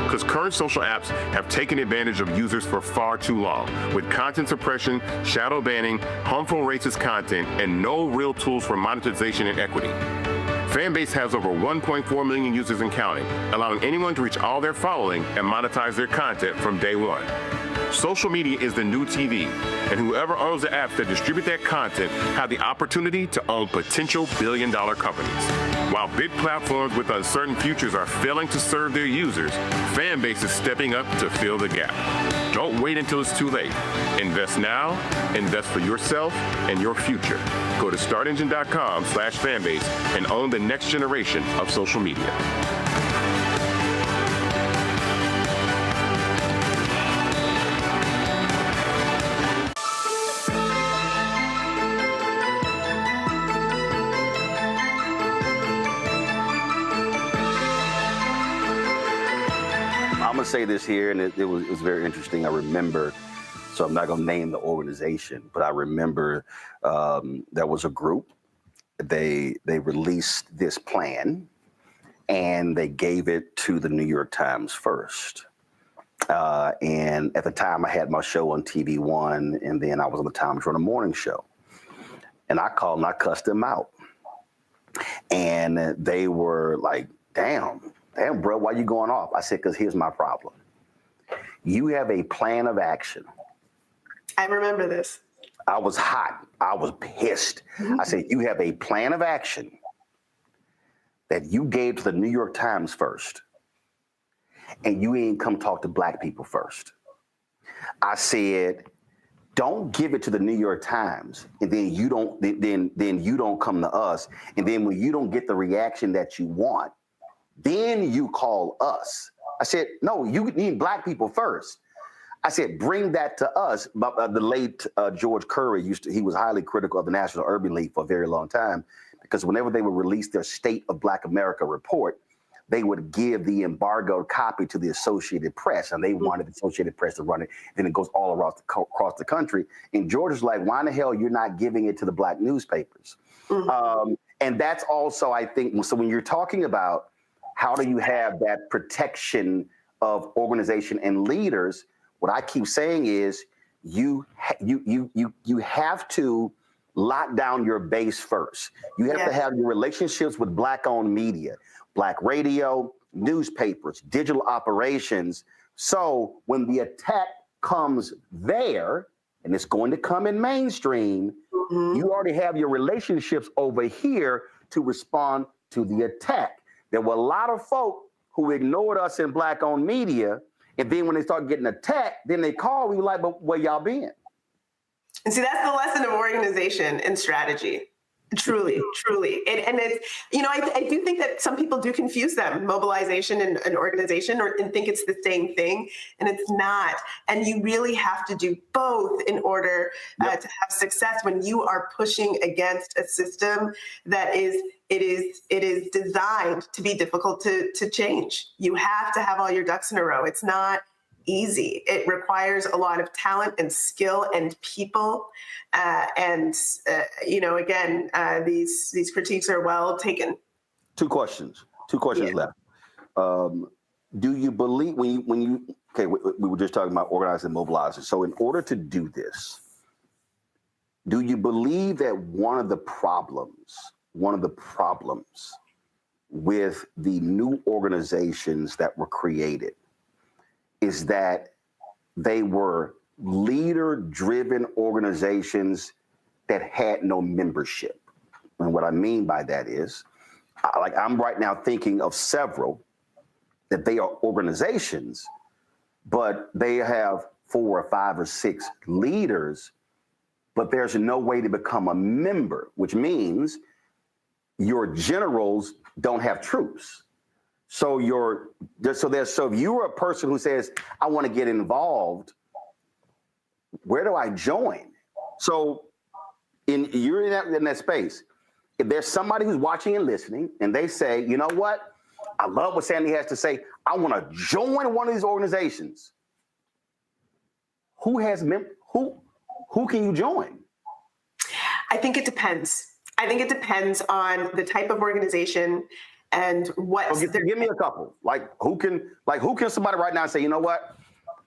because current social apps have taken advantage of users for far too long, with content suppression, shadow banning, harmful racist content, and no real tools for monetization and equity. Fanbase has over 1.4 million users and counting, allowing anyone to reach all their following and monetize their content from day one. Social media is the new TV, and whoever owns the apps that distribute that content have the opportunity to own potential billion-dollar companies. While big platforms with uncertain futures are failing to serve their users, Fanbase is stepping up to fill the gap. Don't wait until it's too late. Invest now, invest for yourself and your future. Go to startengine.com/fanbase and own the next generation of social media. I'm going to say this here, and it was very interesting. I remember, so I'm not going to name the organization, but I remember there was a group. They released this plan, and they gave it to the New York Times first. And at the time, I had my show on TV One, and then I was on the Times Running Morning Show. And I called and I cussed them out. And they were like, damn, bro, why you going off? I said, because here's my problem. You have a plan of action. I remember this. I was hot. I was pissed. I said, you have a plan of action that you gave to the New York Times first, and you ain't come talk to black people first. I said, don't give it to the New York Times, and then you don't then you don't come to us, and then when you don't get the reaction that you want, then you call us. I said, no, you need black people first. I said, bring that to us. The late George Curry he was highly critical of the National Urban League for a very long time, because whenever they would release their State of Black America report, they would give the embargoed copy to the Associated Press, and they wanted the Associated Press to run it. Then it goes all across the country. And George was like, why in the hell you're not giving it to the black newspapers? And that's also, I think, so when you're talking about how do you have that protection of organization and leaders, what I keep saying is you have to lock down your base first. You have to have your relationships with black-owned media, black radio, newspapers, digital operations. So when the attack comes there, and it's going to come in mainstream, you already have your relationships over here to respond to the attack. There were a lot of folk who ignored us in black-owned media, and then when they start getting attacked, then they call, we were like, but where y'all been? And see, that's the lesson of organization and strategy. Truly, truly. And it's, I do think that some people do confuse them, mobilization and organization, and think it's the same thing, and it's not. And you really have to do both in order to have success when you are pushing against a system that is designed to be difficult to change. You have to have all your ducks in a row. It's not easy. It requires a lot of talent and skill and people. These critiques are well taken. Two questions left. Do you believe we were just talking about organizing and mobilizing. So in order to do this, do you believe that one of the problems with the new organizations that were created is that they were leader-driven organizations that had no membership? And what I mean by that is, I'm right now thinking of several that they are organizations, but they have 4 or 5 or 6 leaders, but there's no way to become a member, which means your generals don't have troops. So if you're a person who says, I want to get involved, where do I join? So you're in that space. If there's somebody who's watching and listening and they say, you know what? I love what Sandy has to say. I want to join one of these organizations. Who can you join? I think it depends. I think it depends on the type of organization and what. So give me a couple. Like who can somebody right now say, you know what,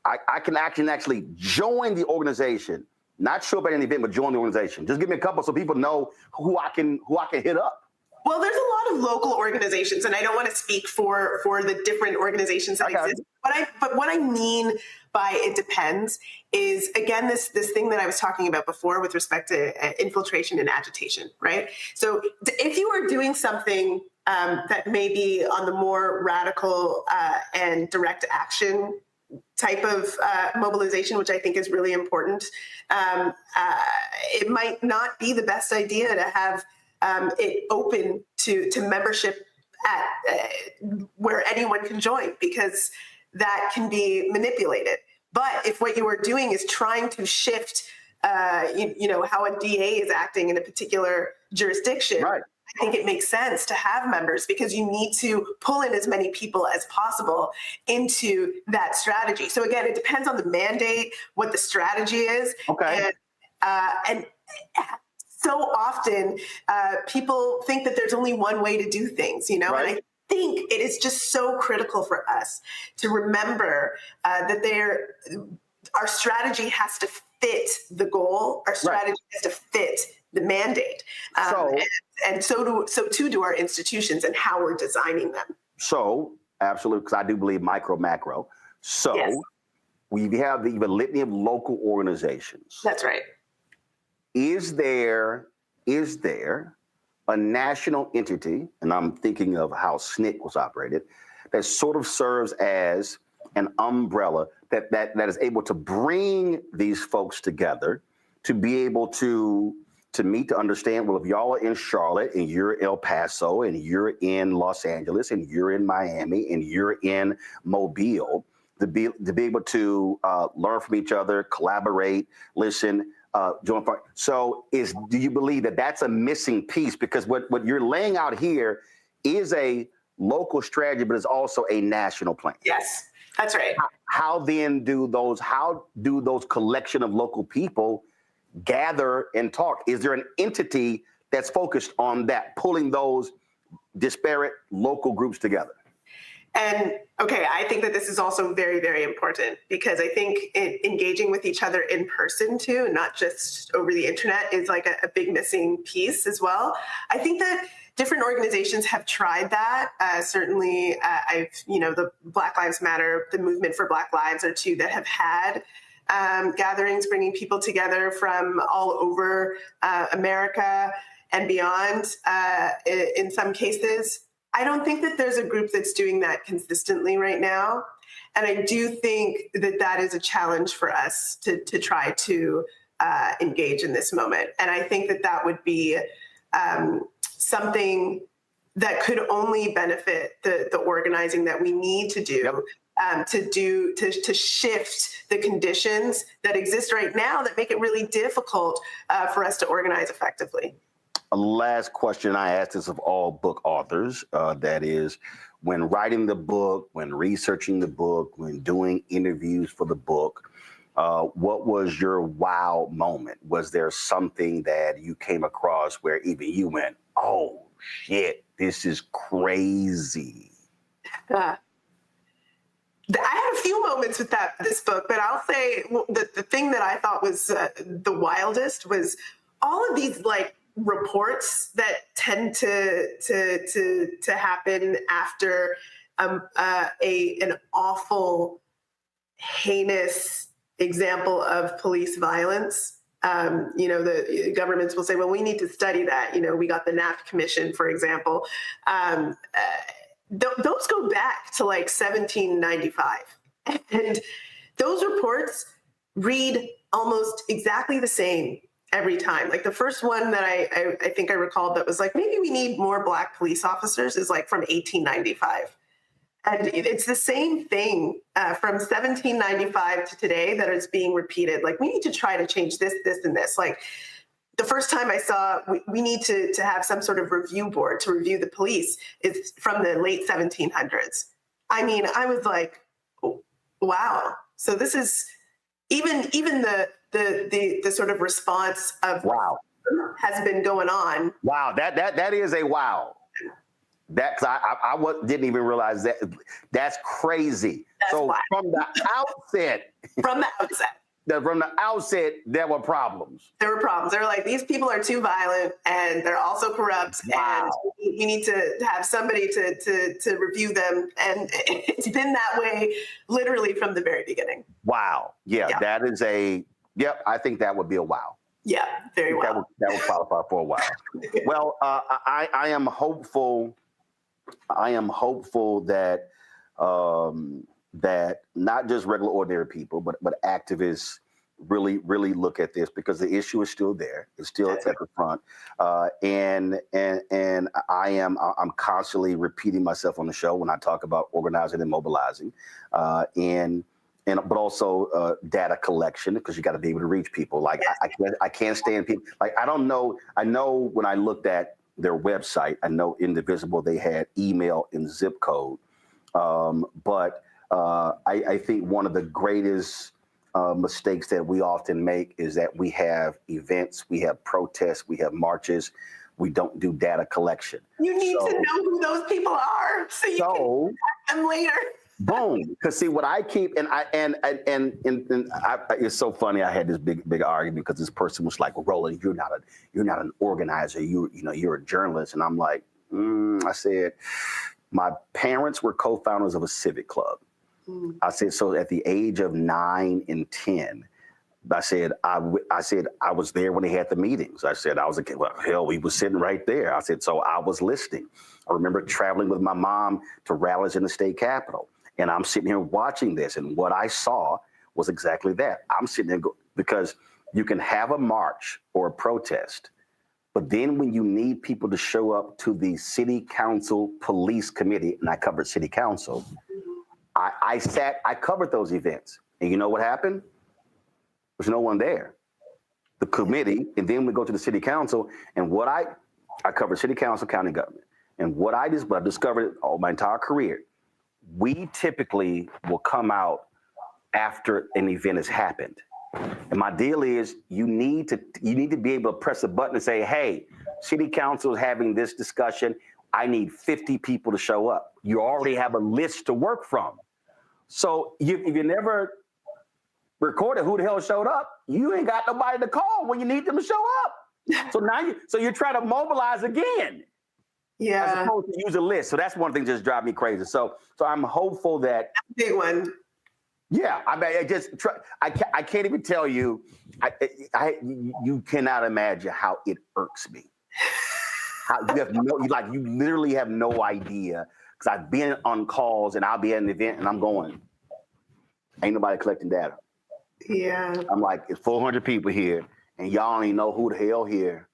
I can actually join the organization, not show up at an event, but join the organization. Just give me a couple so people know who I can hit up. Well, there's a lot of local organizations, and I don't want to speak for the different organizations that exist. But what I mean by it depends is, again, this thing that I was talking about before with respect to infiltration and agitation, right? So if you are doing something that may be on the more radical and direct action type of mobilization, which I think is really important, it might not be the best idea to have it open to membership at where anyone can join, because that can be manipulated. But if what you are doing is trying to shift, how a DA is acting in a particular jurisdiction, right, I think it makes sense to have members, because you need to pull in as many people as possible into that strategy. So again, it depends on the mandate, what the strategy is. Okay. And so often people think that there's only one way to do things, right? And I think it is just so critical for us to remember that our strategy has to fit the goal. Our strategy has to fit the mandate. And so too do our institutions and how we're designing them. So, absolutely, because I do believe micro, macro. So yes. We have the litany of local organizations. That's right. Is there a national entity, and I'm thinking of how SNCC was operated, that sort of serves as an umbrella that is able to bring these folks together to be able to meet, to understand, well, if y'all are in Charlotte and you're El Paso and you're in Los Angeles and you're in Miami and you're in Mobile, to be able to learn from each other, collaborate, listen, join. So do you believe that that's a missing piece? Because what you're laying out here is a local strategy, but it's also a national plan. Yes, that's right. How do those collection of local people gather and talk? Is there an entity that's focused on that, pulling those disparate local groups together? And okay, I think that this is also very, very important, because I think engaging with each other in person too, not just over the internet, is like a big missing piece as well. I think that different organizations have tried that. Certainly, the Black Lives Matter, the Movement for Black Lives are two that have had gatherings bringing people together from all over America and beyond in some cases. I don't think that there's a group that's doing that consistently right now. And I do think that that is a challenge for us to try to engage in this moment. And I think that that would be something that could only benefit the organizing that we need to do. Yep. To shift the conditions that exist right now that make it really difficult for us to organize effectively. A last question I ask this of all book authors, that is, when writing the book, when researching the book, when doing interviews for the book, what was your wow moment? Was there something that you came across where even you went, oh shit, this is crazy? I had a few moments with this book, but I'll say the thing that I thought was the wildest was all of these reports that tend to happen after an awful, heinous example of police violence. The governments will say, well, we need to study that. We got the Knapp Commission, for example. Those go back to 1795. And those reports read almost exactly the same every time. The first one that I think I recalled that was maybe we need more Black police officers is from 1895. And it's the same thing from 1795 to today that is being repeated. We need to try to change this, and this. The first time I saw we need to have some sort of review board to review the police is from the late 1700s. I mean, I was like, wow. So this is even the sort of response of wow has been going on. Wow, that is a wow. That's didn't even realize that. That's crazy. That's so wild. from the outset, there were problems. There were problems. They were like, these people are too violent and they're also corrupt. Wow. And we need to have somebody to review them. And it's been that way literally from the very beginning. Wow. Yeah. That is I think that would be a wow. Yeah, very well. That would qualify for a wow. Well, I am hopeful. I am hopeful that that not just regular ordinary people, but activists really look at this, because the issue is still there. It's still at the front, and I'm constantly repeating myself on the show when I talk about organizing and mobilizing, but also data collection, because you got to be able to reach people. Like I can't stand people. Like I don't know. I know when I looked at their website, I know Indivisible, they had email and zip code. But I think one of the greatest mistakes that we often make is that we have events, we have protests, we have marches. We don't do data collection. You need to know who those people are so you can contact them later. Boom. Because see what I keep, it's so funny. I had this big argument because this person was like, well, Roland, you're not an organizer. You're a journalist. And I'm like, I said, my parents were co-founders of a civic club. I said, so at the age of 9 and 10, I said I was there when they had the meetings. I said I was a kid. Well, hell, we was sitting right there. I said, so I was listening. I remember traveling with my mom to rallies in the state capitol. And I'm sitting here watching this, and what I saw was exactly that. I'm sitting there because you can have a march or a protest, but then when you need people to show up to the city council police committee, and I covered city council, I covered those events. And you know what happened? There's no one there. The committee, and then we go to the city council, and what I covered city council, county government. And what I discovered all my entire career, we typically will come out after an event has happened. And my deal is you need to be able to press a button and say, hey, city council is having this discussion. I need 50 people to show up. You already have a list to work from. So if you never recorded who the hell showed up, you ain't got nobody to call when you need them to show up. So you're trying to mobilize again. Yeah. As opposed to use a list. So that's one thing that just drives me crazy. So I'm hopeful that. Big one. Yeah. I mean, I can't even tell you. You cannot imagine how it irks me. You literally have no idea, because I've been on calls and I'll be at an event and I'm going, ain't nobody collecting data. Yeah. I'm like, it's 400 people here and y'all don't even know who the hell here.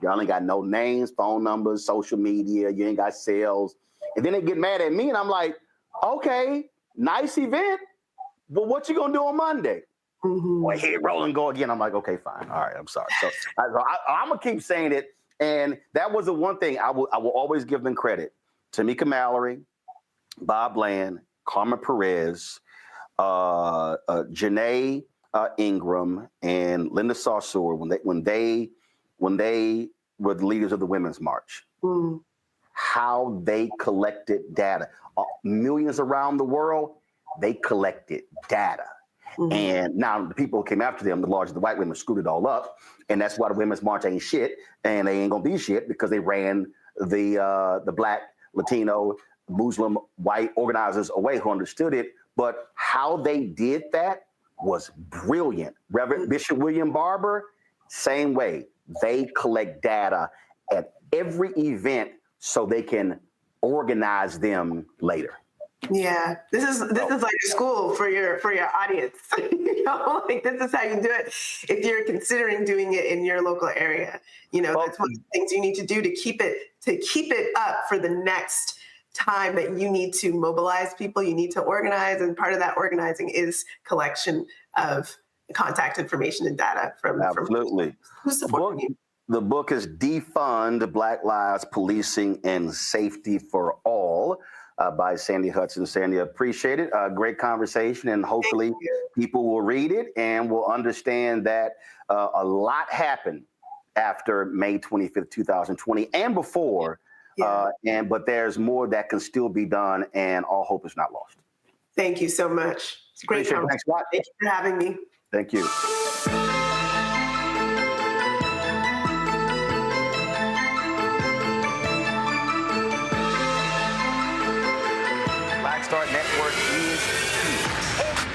Y'all ain't got no names, phone numbers, social media. You ain't got sales. And then they get mad at me and I'm like, okay, nice event, but what you gonna do on Monday? Well, here Roland go again. I'm like, okay, fine. All right, I'm sorry. So I'm gonna keep saying it. And that was the one thing I will always give them credit. Tamika Mallory, Bob Bland, Carmen Perez, Janae Ingram, and Linda Sarsour, when they were the leaders of the Women's March, how they collected data. Millions around the world, they collected data. And now the people who came after them, the white women, screwed it all up. And that's why the Women's March ain't shit. And they ain't gonna be shit, because they ran the Black, Latino, Muslim, white organizers away who understood it. But how they did that was brilliant. Reverend Bishop William Barber, same way. They collect data at every event so they can organize them later. Yeah, this is like a school for your audience. Like this is how you do it if you're considering doing it in your local area. That's one of the things you need to do to keep it up for the next time that you need to mobilize people. You need to organize, and part of that organizing is collection of contact information and data from who's supporting you. The book is Defund Black Lives, Policing and Safety for All, by Sandy Hudson. Sandy, appreciate it. Great conversation, and hopefully people will read it and will understand that a lot happened after May 25th, 2020, and before, But there's more that can still be done, and all hope is not lost. Thank you so much. It's a great conversation. Thanks a lot. Thank you for having me. Thank you. Black Star Network is here.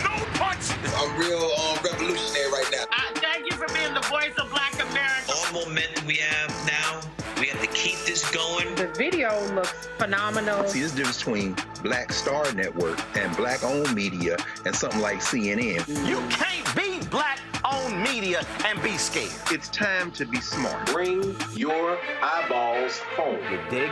No punch! I'm real revolutionary right now. Thank you for being the voice of Black America. All momentum we have now, we have to keep this going. The video looks phenomenal. See, there's a difference between Black Star Network and black-owned media and something like CNN. You can't be black-owned media and be scared. It's time to be smart. Bring your eyeballs home. You dig?